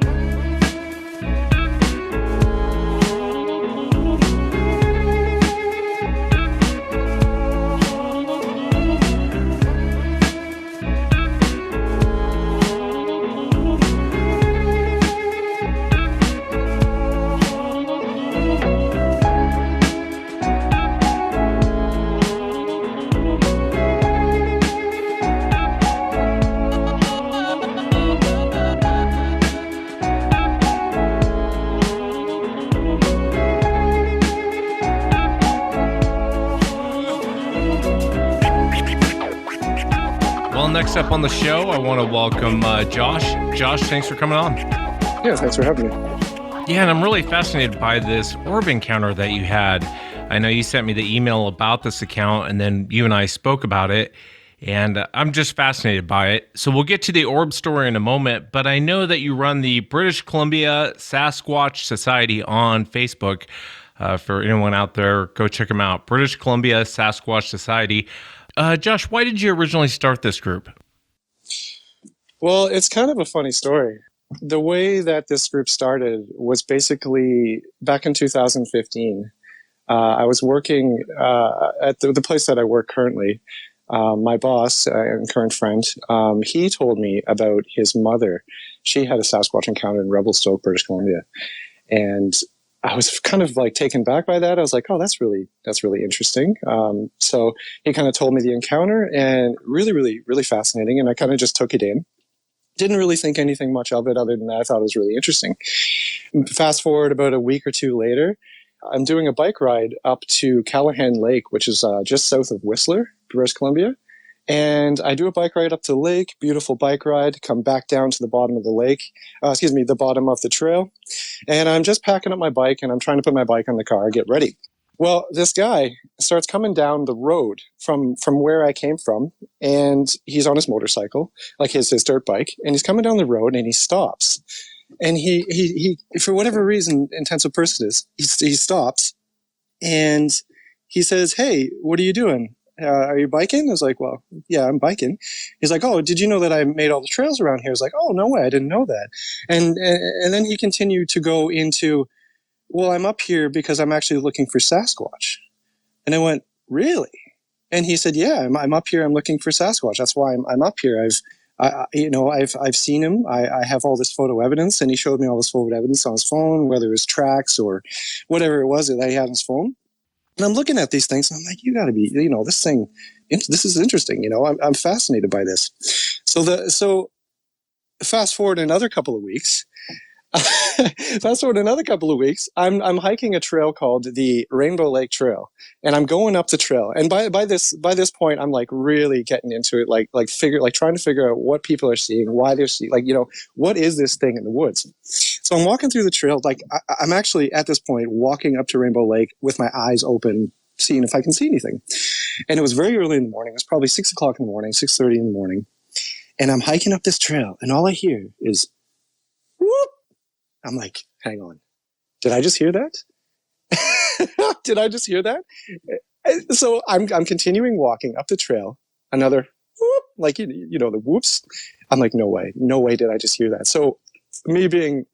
Next up on the show, I want to welcome Josh. Josh, thanks for coming on. Yeah, thanks for having me. Yeah, and I'm really fascinated by this orb encounter that you had. I know you sent me the email about this account, and then you and I spoke about it, and I'm just fascinated by it. So we'll get to the orb story in a moment, but I know that you run the British Columbia Sasquatch Society on Facebook. For anyone out there, go check them out. British Columbia Sasquatch Society. Josh, why did you originally start this group? Well, it's kind of a funny story. The way that this group started was basically back in 2015. I was working at the place that I work currently. My boss and current friend, he told me about his mother. She had a Sasquatch encounter in Revelstoke, British Columbia. And I was kind of like taken back by that. I was like, oh, that's really interesting. So he kind of told me the encounter, and really fascinating. And I kind of just took it in. Didn't really think anything much of it other than that I thought it was really interesting. Fast forward about a week or two later, I'm doing a bike ride up to Callahan Lake, which is just south of Whistler, British Columbia. And I do a bike ride up to the lake, beautiful bike ride, come back down to the bottom of the lake, the bottom of the trail. And I'm just packing up my bike and I'm trying to put my bike on the car, get ready. Well, this guy starts coming down the road from where I came from, and he's on his motorcycle, like his dirt bike, and he's coming down the road and he stops. And he for whatever reason, intensive person is, he stops and he says, "Hey, what are you doing? Are you biking?" I was like, "Well, yeah, I'm biking." He's like, "Oh, did you know that I made all the trails around here?" I was like, "Oh, no way, I didn't know that." And then he continued to go into, "Well, I'm up here because I'm actually looking for Sasquatch." And I went, "Really?" And he said, "Yeah, I'm up here. I'm looking for Sasquatch. That's why I'm up here. I've seen him. I have all this photo evidence." And he showed me all this photo evidence on his phone, whether it was tracks or whatever it was that he had on his phone. And I'm looking at these things, and I'm like, "You got to be, this is interesting. I'm fascinated by this." So fast forward another couple of weeks. I'm hiking a trail called the Rainbow Lake Trail, and I'm going up the trail. And by this point, I'm like really getting into it, trying to figure out what people are seeing, why they're seeing, what is this thing in the woods? So I'm walking through the trail, I'm actually at this point walking up to Rainbow Lake with my eyes open, seeing if I can see anything. And it was very early in the morning. It was probably 6 o'clock in the morning, 6:30 in the morning, and I'm hiking up this trail, and all I hear is whoop. I'm like, hang on. Did I just hear that? Did I just hear that? So I'm continuing walking up the trail. Another whoop, the whoops. I'm like, no way did I just hear that. So me being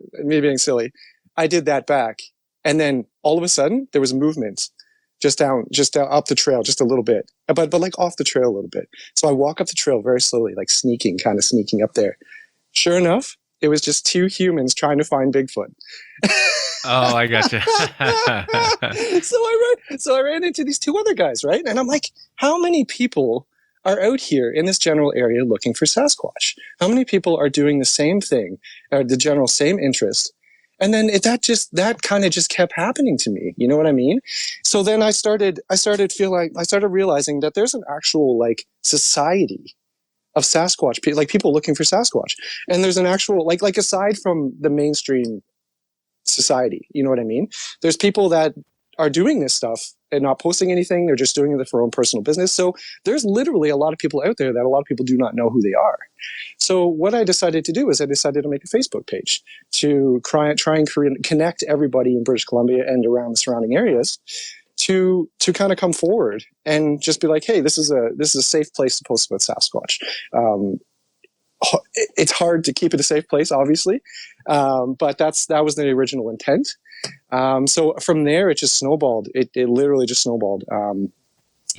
silly, I did that back. And then all of a sudden there was movement just down up the trail, just a little bit, but like off the trail a little bit. So I walk up the trail very slowly, like sneaking up there. Sure enough, it was just two humans trying to find Bigfoot. Oh, I gotcha. So I ran into these two other guys, right? And I'm like, how many people are out here in this general area looking for Sasquatch? How many people are doing the same thing, or the general same interest? And then that kind of just kept happening to me. You know what I mean? So then I started realizing that there's an actual society of Sasquatch, people looking for Sasquatch. And there's an actual, aside from the mainstream society, you know what I mean? There's people that are doing this stuff and not posting anything. They're just doing it for their own personal business. So there's literally a lot of people out there that a lot of people do not know who they are. So what I decided to do is I decided to make a Facebook page to try and connect everybody in British Columbia and around the surrounding areas to kind of come forward and just be like, hey, this is a safe place to post about Sasquatch. It's hard to keep it a safe place, obviously, but that was the original intent. So from there, it just snowballed. It literally just snowballed.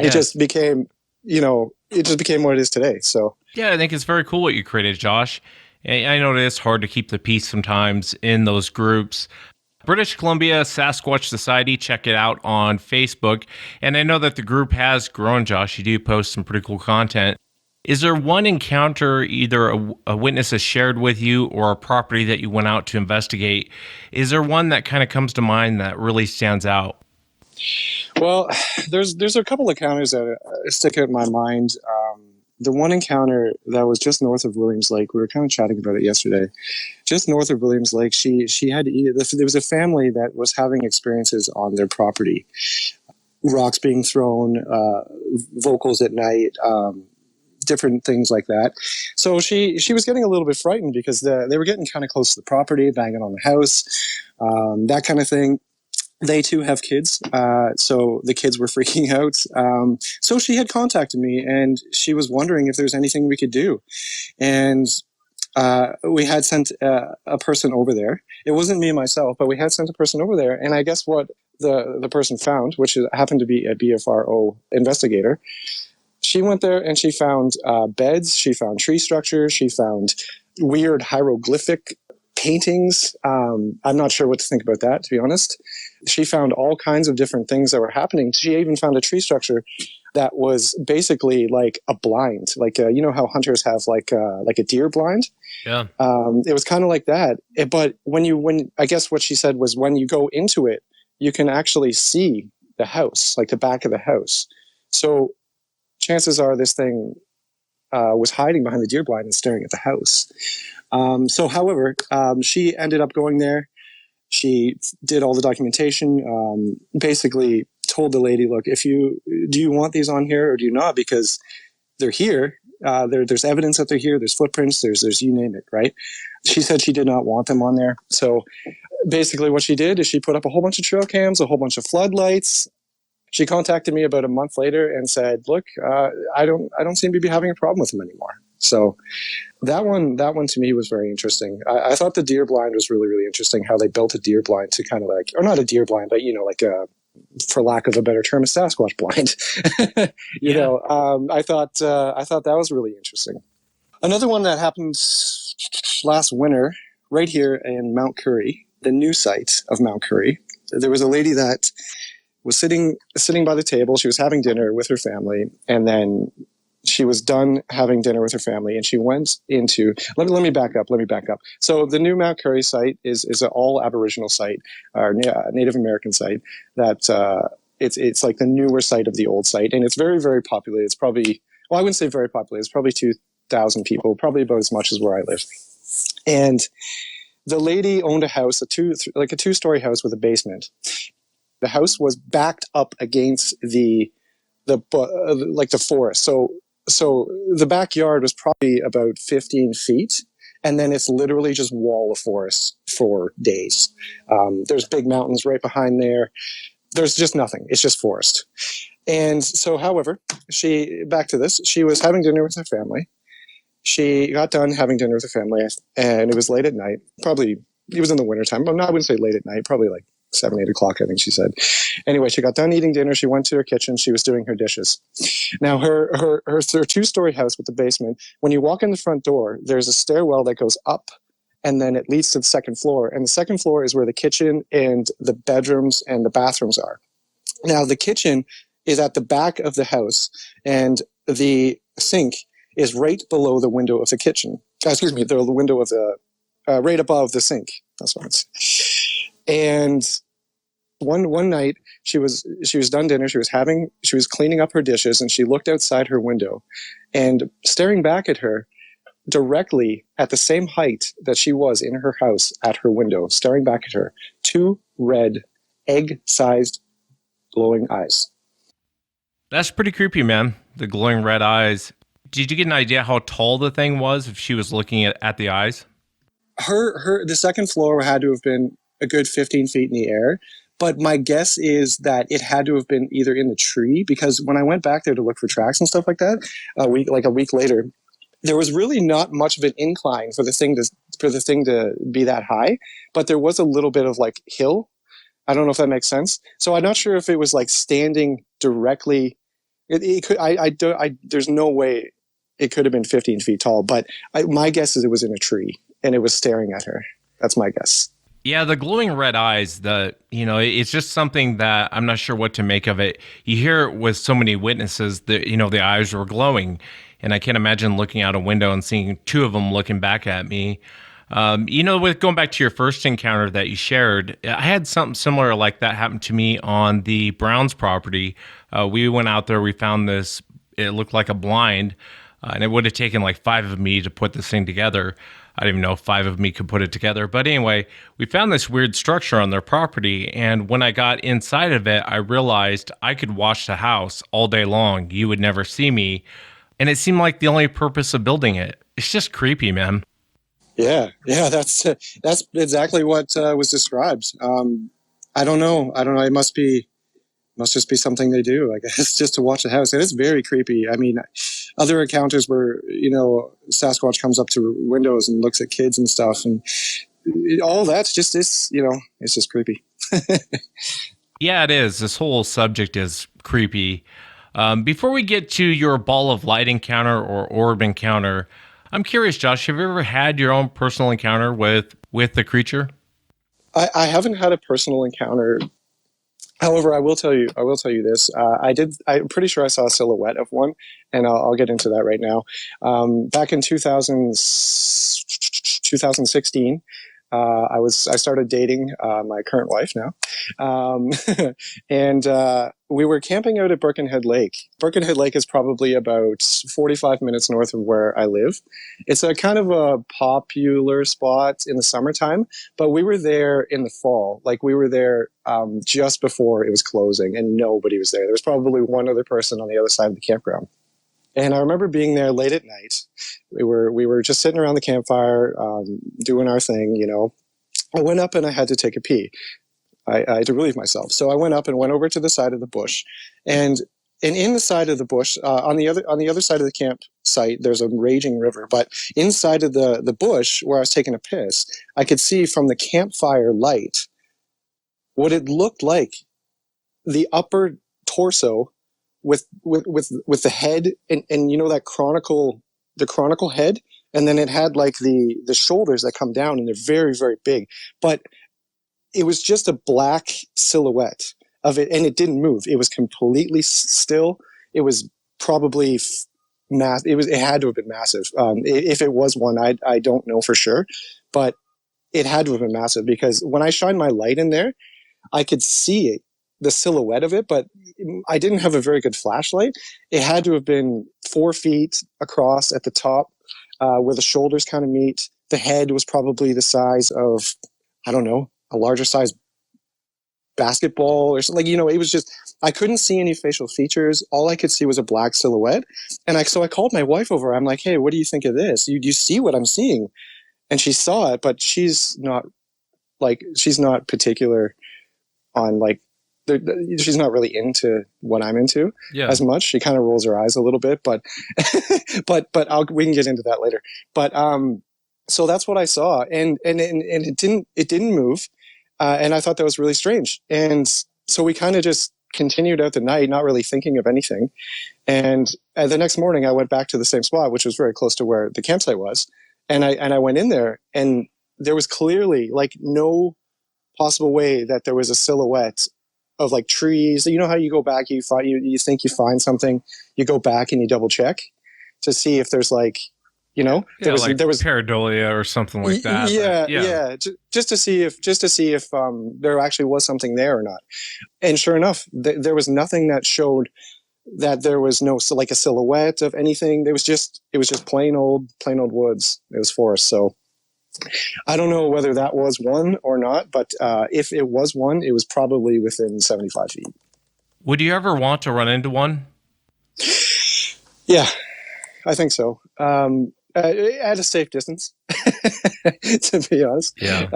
It just became, what it is today. So yeah, I think it's very cool what you created, Josh. I know that it's hard to keep the peace sometimes in those groups. British Columbia Sasquatch Society, check it out on Facebook. And I know that the group has grown, Josh. You do post some pretty cool content. Is there one encounter, either a witness has shared with you or a property that you went out to investigate? Is there one that kind of comes to mind that really stands out? Well, there's a couple of encounters that stick out in my mind. The one encounter that was just north of Williams Lake, we were kind of chatting about it yesterday. Just north of Williams Lake, she had there was a family that was having experiences on their property. rocks being thrown, vocals at night, different things like that. So she was getting a little bit frightened because they were getting kind of close to the property, banging on the house, that kind of thing. They too have kids, so the kids were freaking out. So she had contacted me, and she was wondering if there's anything we could do. And we had sent a person over there. It wasn't me myself, but we had sent a person over there. And I guess what the person found, which happened to be a BFRO investigator, she went there and she found beds, she found tree structures, she found weird hieroglyphic paintings. I'm not sure what to think about that, to be honest. She found all kinds of different things that were happening. She even found a tree structure that was basically like a blind, like you know how hunters have like a deer blind. Yeah. It was kind of like that. But when I guess what she said was when you go into it, you can actually see the house, like the back of the house. So chances are this thing was hiding behind the deer blind and staring at the house. However, she ended up going there. She did all the documentation, basically told the lady, look, do you want these on here or do you not? Because they're here. There's evidence that they're here. There's footprints. There's you name it, right? She said she did not want them on there. So basically what she did is she put up a whole bunch of trail cams, a whole bunch of floodlights. She contacted me about a month later and said, look, I don't seem to be having a problem with them anymore. So that one to me was very interesting. I thought the deer blind was really, really interesting, how they built a deer blind to kind of like, or not a deer blind, but, like for lack of a better term, a Sasquatch blind. you know, I thought that was really interesting. Another one that happened last winter, right here in Mount Currie, the new site of Mount Currie, there was a lady that was sitting by the table. She was having dinner with her family, and then she was done having dinner with her family, and she went into. Let me back up. So the new Mount Currie site is an all Aboriginal site, or Native American site. That it's like the newer site of the old site, and it's very, very populated. It's probably, well, I wouldn't say very populated. It's probably 2,000 people, probably about as much as where I live. And the lady owned a house, a two-story house with a basement. The house was backed up against the forest. So the backyard was probably about 15 feet, and then it's literally just wall of forest for days. There's big mountains right behind there. There's just nothing. It's just forest. And so, however, she was having dinner with her family. She got done having dinner with her family, and it was late at night. Probably, it was in the wintertime. But I wouldn't say late at night, probably like 7, 8 o'clock, I think she said. Anyway, she got done eating dinner. She went to her kitchen. She was doing her dishes. Now, her two-story house with the basement, when you walk in the front door, there's a stairwell that goes up, and then it leads to the second floor. And the second floor is where the kitchen and the bedrooms and the bathrooms are. Now, the kitchen is at the back of the house, and the sink is right below the window of the kitchen. The window of the, right above the sink. That's what it's. And one night she was done dinner. She was cleaning up her dishes, and she looked outside her window, and staring back at her directly at the same height that she was in her house at her window, staring back at her, 2 red, egg-sized, glowing eyes. That's pretty creepy, man. The glowing red eyes. Did you get an idea how tall the thing was if she was looking at the eyes? The second floor had to have been a good 15 feet in the air. But my guess is that it had to have been either in the tree, because when I went back there to look for tracks and stuff like that, a week later, there was really not much of an incline for the thing to be that high, but there was a little bit of like hill. I don't know if that makes sense. So I'm not sure if it was like standing directly. It could. There's no way it could have been 15 feet tall. But my guess is it was in a tree and it was staring at her. That's my guess. Yeah, the glowing red eyes, it's just something that I'm not sure what to make of it. You hear it with so many witnesses that, the eyes were glowing. And I can't imagine looking out a window and seeing 2 of them looking back at me. With going back to your first encounter that you shared, I had something similar like that happen to me on the Browns property. We went out there, we found this, it looked like a blind. And it would have taken like 5 of me to put this thing together. I don't even know if 5 of me could put it together. But anyway, we found this weird structure on their property. And when I got inside of it, I realized I could watch the house all day long. You would never see me. And it seemed like the only purpose of building it. It's just creepy, man. Yeah, that's exactly what was described. I don't know. It must just be something they do, I guess, just to watch the house. And it's very creepy. I mean, other encounters where, Sasquatch comes up to windows and looks at kids and stuff, and all that's just, it's just creepy. Yeah, it is. This whole subject is creepy. Before we get to your ball of light encounter or orb encounter, I'm curious, Josh, have you ever had your own personal encounter with the creature? I haven't had a personal encounter. However, I will tell you this. I'm pretty sure I saw a silhouette of one, and I'll get into that right now. Back in 2016, I started dating my current wife now, and we were camping out at Birkenhead Lake. Birkenhead Lake is probably about 45 minutes north of where I live. It's a kind of a popular spot in the summertime, but we were there in the fall. Like, we were there just before it was closing, and nobody was there. There was probably one other person on the other side of the campground. And I remember being there late at night. We were just sitting around the campfire, doing our thing, I went up and I had to take a pee. I had to relieve myself. So I went up and went over to the side of the bush. And in the side of the bush, on the other side of the campsite, there's a raging river. But inside of the bush where I was taking a piss, I could see from the campfire light what it looked like the upper torso with the head and that the chronicle head, and then it had like the shoulders that come down, and they're very, very big, but it was just a black silhouette of it, and it didn't move. It was completely still. It was probably it had to have been massive. If it was one, I don't know for sure, but it had to have been massive, because when I shined my light in there, I could see the silhouette of it, but I didn't have a very good flashlight. It had to have been 4 feet across at the top, where the shoulders kind of meet. The head was probably the size of, I don't know, a larger size basketball or something. It was just, I couldn't see any facial features. All I could see was a black silhouette. And so I called my wife over. I'm like, hey, what do you think of this? You see what I'm seeing? And she saw it, but she's not particular on she's not really into what I'm into as much. She kind of rolls her eyes a little bit, but we can get into that later. But so that's what I saw, and it didn't move, and I thought that was really strange. And so we kind of just continued out the night, not really thinking of anything. And the next morning, I went back to the same spot, which was very close to where the campsite was, and I went in there, and there was clearly no possible way that there was a silhouette of trees. You know how you go back, you think you find something, you go back and you double check to see if there's there was pareidolia or something like that. Yeah. Just to see if there actually was something there or not. And sure enough, there was nothing that showed that there was no a silhouette of anything. It was just plain old woods. It was forest. So I don't know whether that was one or not, but if it was one, it was probably within 75 feet. Would you ever want to run into one? Yeah, I think so. At a safe distance, to be honest. Yeah.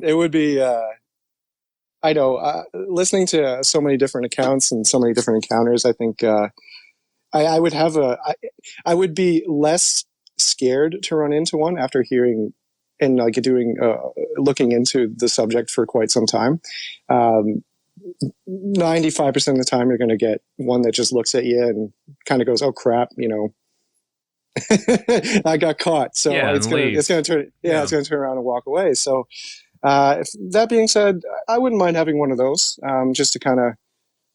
It would be, I know, listening to so many different accounts and so many different encounters, I think I would I would be less scared to run into one after hearing and looking into the subject for quite some time. 95% of the time, you're going to get one that just looks at you and kind of goes, "Oh crap," I got caught. So it's going to turn around and walk away. So that being said, I wouldn't mind having one of those, just to kind of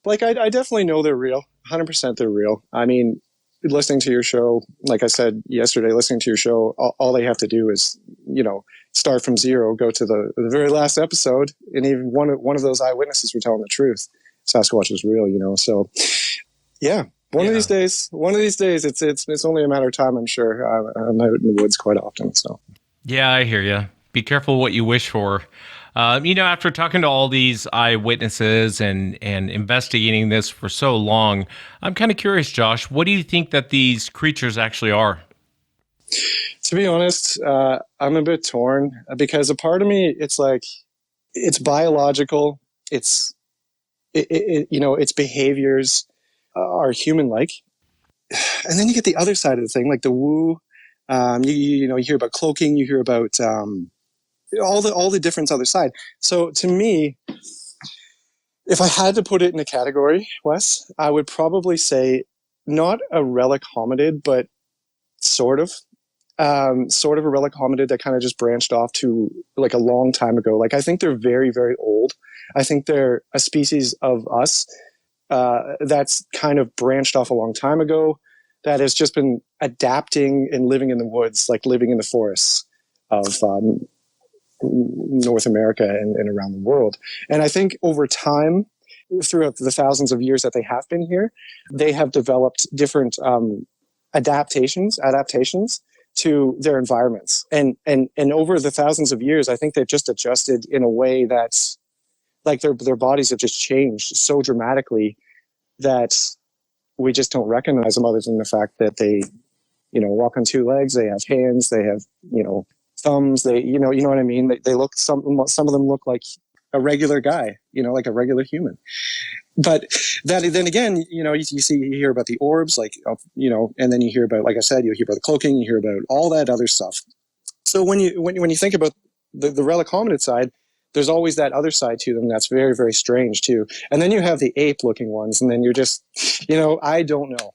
I definitely know they're real. 100% they're real. I mean, listening to your show, like I said yesterday, listening to your show, all they have to do is, start from zero, go to the very last episode, and even one of those eyewitnesses were telling the truth. Sasquatch is real, So, yeah, One of these days, it's only a matter of time, I'm sure. I'm out in the woods quite often, so. Yeah, I hear you. Be careful what you wish for. After talking to all these eyewitnesses and investigating this for so long, I'm kind of curious, Josh, what do you think that these creatures actually are? To be honest, I'm a bit torn because a part of me, it's like, it's biological. Its behaviors are human-like. And then you get the other side of the thing, like the woo. You hear about cloaking, you hear about all the different other side. So to me, if I had to put it in a category, Wes, I would probably say not a relic hominid, but sort of a relic hominid that kind of just branched off to like a long time ago. Like I think they're very, very old. I think they're a species of us that's kind of branched off a long time ago, that has just been adapting and living in the woods, like living in the forests of North America and around the world. And I think over time, throughout the thousands of years that they have been here, they have developed different adaptations to their environments. And over the thousands of years, I think they've just adjusted in a way that's like their bodies have just changed so dramatically that we just don't recognize them, other than the fact that they, walk on two legs, they have hands, they have, thumbs, they, you know what I mean? They look, some of them look like a regular guy, like a regular human. But then again, you hear about the orbs, like, and then you hear about, like I said, you hear about the cloaking, you hear about all that other stuff. So when you think about the relic hominid side, there's always that other side to them that's very, very strange too. And then you have the ape-looking ones, and then you're just, I don't know.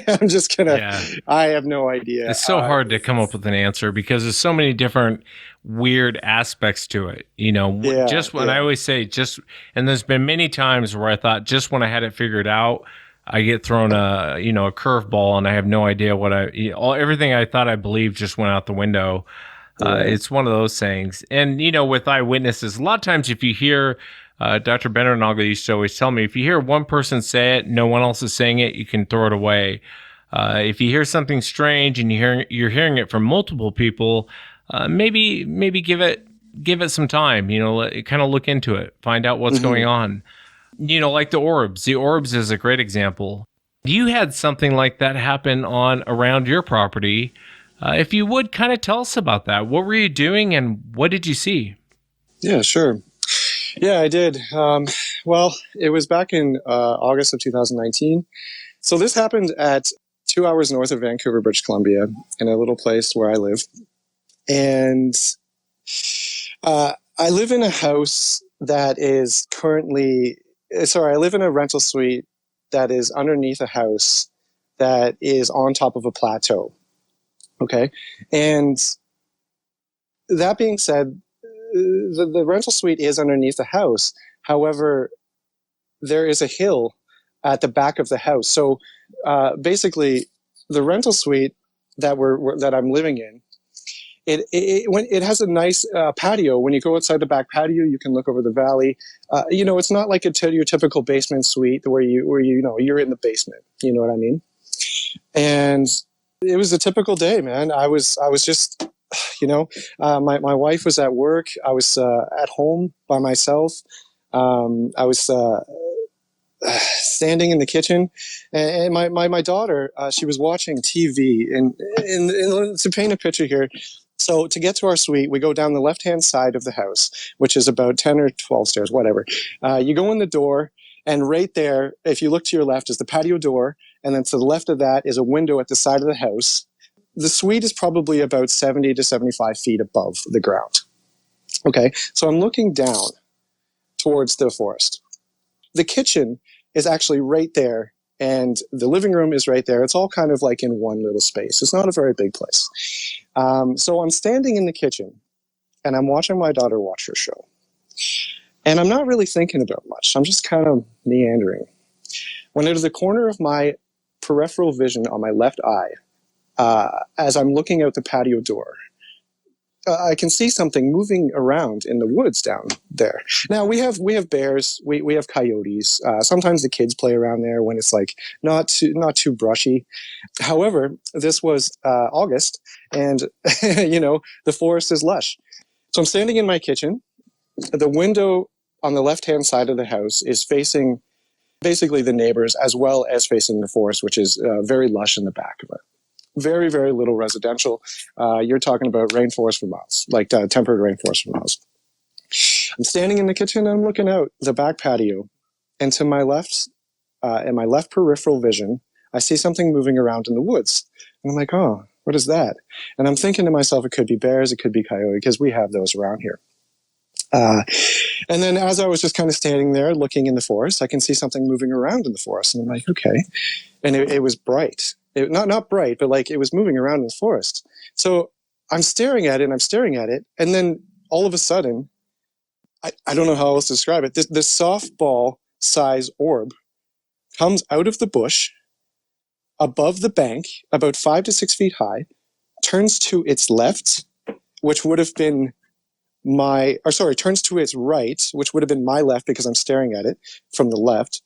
I'm just I have no idea. It's so hard to come up with an answer because there's so many different weird aspects to it. I always say and there's been many times where I thought just when I had it figured out, I get thrown a curveball and I have no idea what everything I thought I believed just went out the window. It's one of those things. And, with eyewitnesses, a lot of times if you hear, Dr. Bendernagle used to always tell me, if you hear one person say it, no one else is saying it, you can throw it away. If you hear something strange and you're hearing it from multiple people, maybe give it some time, kind of look into it, find out what's going on. Like the orbs. The orbs is a great example. You had something like that happen around your property. If you would kind of tell us about that. What were you doing and what did you see? Yeah, sure. Yeah, I did. Well, it was back in August of 2019. So this happened at 2 hours north of Vancouver, British Columbia, in a little place where I live. And I live in a house that is I live in a rental suite that is underneath a house that is on top of a plateau. Okay. And that being said, the rental suite is underneath the house. However, there is a hill at the back of the house. So basically, the rental suite that I'm living in, it has a nice patio. When you go outside the back patio, you can look over the valley. It's not like your typical basement suite where you're in the basement. You know what I mean? And it was a typical day, man. I was just, my wife was at work. I was at home by myself. I was standing in the kitchen, and my daughter, she was watching TV. And to paint a picture here, so to get to our suite, we go down the left-hand side of the house, which is about 10 or 12 stairs, whatever. You go in the door, and right there, if you look to your left, is the patio door. And then to the left of that is a window at the side of the house. The suite is probably about 70 to 75 feet above the ground. Okay, so I'm looking down towards the forest. The kitchen is actually right there, and the living room is right there. It's all kind of like in one little space. It's not a very big place. So I'm standing in the kitchen, and I'm watching my daughter watch her show. And I'm not really thinking about much. I'm just kind of meandering. When out of the corner of my peripheral vision on my left eye, as I'm looking out the patio door, I can see something moving around in the woods down there. Now we have bears, we have coyotes. Sometimes the kids play around there when it's like not too brushy. However, this was August, and the forest is lush. So I'm standing in my kitchen. The window on the left-hand side of the house is facing basically the neighbors, as well as facing the forest, which is very lush in the back of it. Very, very little residential. You're talking about rainforest for miles, like temperate rainforest for miles. I'm standing in the kitchen and I'm looking out the back patio, and to my left, in my left peripheral vision, I see something moving around in the woods. And I'm like, oh, what is that? And I'm thinking to myself, it could be bears, it could be coyote, because we have those around here. And then as I was just kind of standing there looking in the forest, I can see something moving around in the forest. And I'm like, okay. And it was bright. Not bright, but like it was moving around in the forest. So I'm staring at it. And then all of a sudden, I don't know how else to describe it. This softball size orb comes out of the bush above the bank, about 5 to 6 feet high, turns to its left, which would have been turns to its right, which would have been my left because I'm staring at it from the left,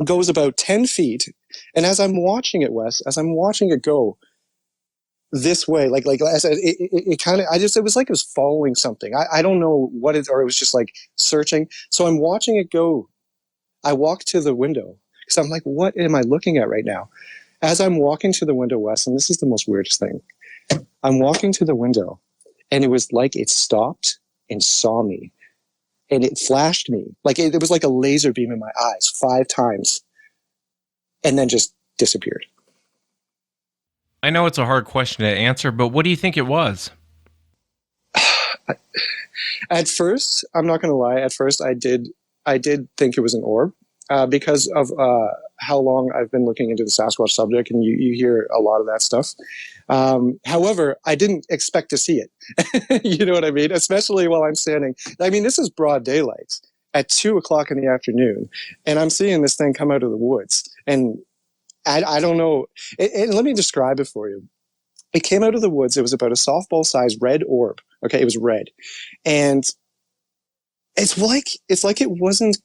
goes about 10 feet. And as I'm watching it, Wes, as I'm watching it go this way, it was like it was following something. I don't know what it, or it was just like searching. So I'm watching it go. I walk to the window because I'm like, what am I looking at right now? As I'm walking to the window, Wes, and this is the most weirdest thing. I'm walking to the window, and it was like it stopped and saw me. And it flashed me. Like it was like a laser beam in my eyes 5 times. And then just disappeared. I know it's a hard question to answer, but what do you think it was? At first, I'm not going to lie. At first, I did think it was an orb because of how long I've been looking into the Sasquatch subject, and you hear a lot of that stuff. However, I didn't expect to see it. You know what I mean? Especially while I'm standing. I mean, this is broad daylight at 2:00 in the afternoon, and I'm seeing this thing come out of the woods. And I don't know. Let me describe it for you. It came out of the woods. It was about a softball-sized red orb. Okay, it was red, and it's like it wasn't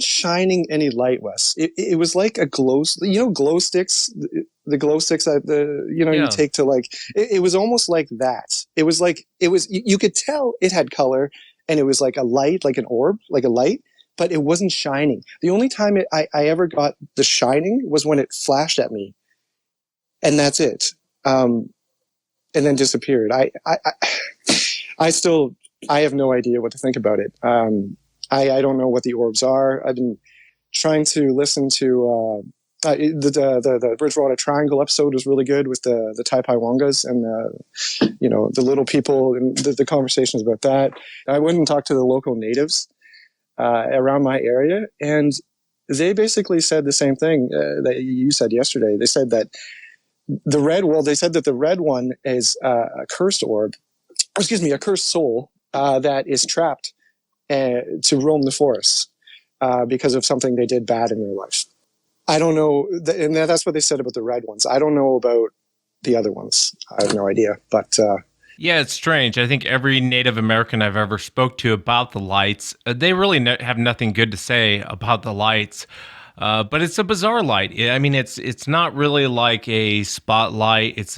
shining any light, Wes. It was like a glow sticks, the glow sticks that you take to like. It was almost like that. It was like you could tell it had color, and it was like a light, like an orb, like a light, but it wasn't shining. The only time I ever got the shining was when it flashed at me, and that's it. And then disappeared. I have no idea what to think about it. I don't know what the orbs are. I've been trying to listen to the Bridgewater Triangle episode was really good with the Taipaiwangas and the little people and the conversations about that. I went and talked to the local natives around my area, and they basically said the same thing that you said yesterday. They said that the red one is a cursed orb, a cursed soul that is trapped to roam the forest because of something they did bad in their life. I don't know, and that's what they said about the red ones. I don't know about the other ones. I have no idea, but yeah, it's strange. I think every Native American I've ever spoke to about the lights, they really have nothing good to say about the lights. But it's a bizarre light. I mean, it's not really like a spotlight. It's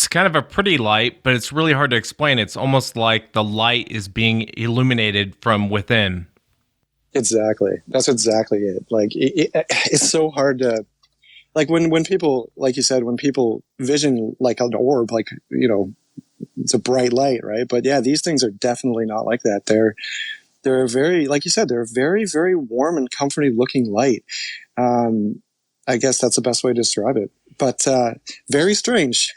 kind of a pretty light, but it's really hard to explain. It's almost like the light is being illuminated from within. Exactly. That's exactly it. Like it's so hard to, like when people, like you said, when people vision like an orb, like, it's a bright light, right? But yeah, these things are definitely not like that. They're very, like you said, they're very, very warm and comforting looking light. I guess that's the best way to describe it. But very strange.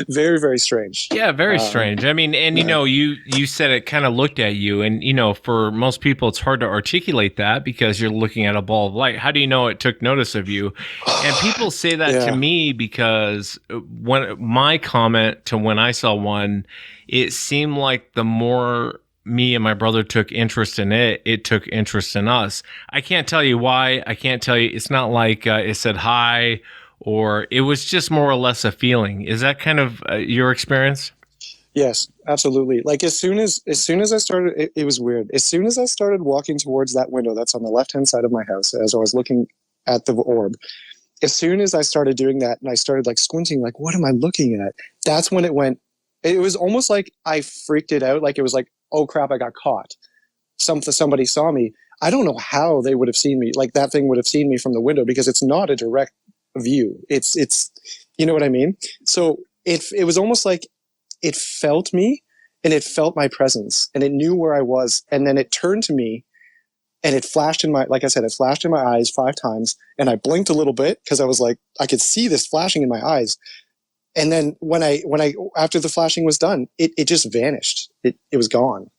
Very, very strange. Yeah, very strange. I mean, and you said it kind of looked at you, and for most people it's hard to articulate that because you're looking at a ball of light. How do you know it took notice of you? And people say that to me because when my comment to when I saw one, it seemed like the more me and my brother took interest in it, it took interest in us. I can't tell you why. I can't tell you. It's not like it said hi or it was just more or less a feeling. Is that kind of your experience? Yes, absolutely. Like as soon as I started, it was weird. As soon as I started walking towards that window that's on the left-hand side of my house, as I was looking at the orb, as soon as I started doing that and I started like squinting, like, what am I looking at? That's when it went, it was almost like I freaked it out. Like it was like, oh crap, I got caught. Somebody saw me. I don't know how they would have seen me. Like that thing would have seen me from the window because it's not a direct view. It's, you know what I mean? So it was almost like, it felt me and it felt my presence and it knew where I was. And then it turned to me and it flashed in my, like I said, it flashed in my eyes 5 times. And I blinked a little bit because I was like, I could see this flashing in my eyes. And then when I, after the flashing was done, it just vanished. It was gone.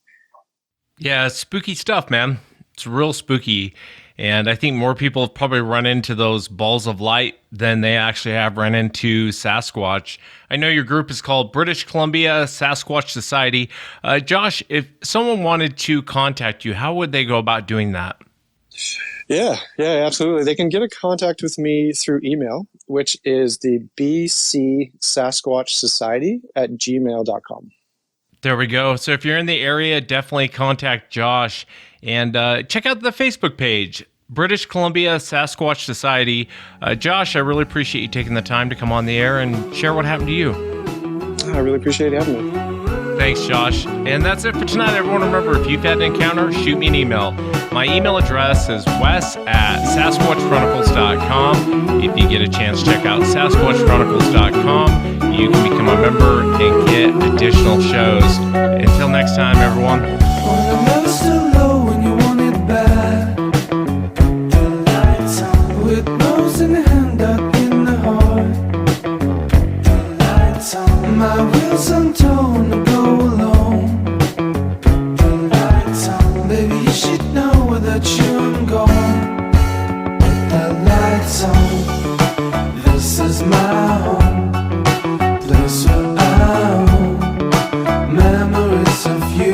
Yeah, spooky stuff, man. It's real spooky. And I think more people have probably run into those balls of light than they actually have run into Sasquatch. I know your group is called British Columbia Sasquatch Society. Josh, if someone wanted to contact you, how would they go about doing that? Yeah, absolutely. They can get in contact with me through email, which is the BC Sasquatch Society @gmail.com. There we go. So if you're in the area, definitely contact Josh and check out the Facebook page, British Columbia Sasquatch Society. Josh, I really appreciate you taking the time to come on the air and share what happened to you. I really appreciate having me. Thanks, Josh. And that's it for tonight, everyone. Remember, if you've had an encounter, shoot me an email. My email address is wes@sasquatchchronicles.com. If you get a chance, check out sasquatchchronicles.com. You can become a member and get additional shows. Until next time, everyone. My wheels unturned to go alone. Baby, you should know without you I'm gone. With the lights on, this is my home. Place where I own memories of you,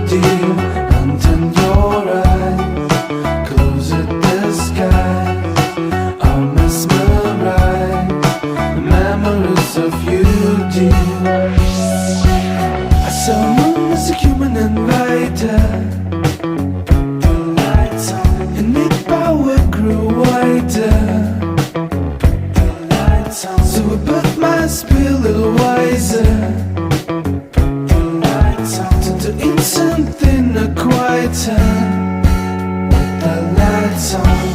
dear. Under your eyes, close at the skies. I'll mesmerize the memories of you, dear. I saw a moon as a human invader. And its power grew wider. So I put my speed a little wiser. Turned to instant thinner, quieter. With the lights on.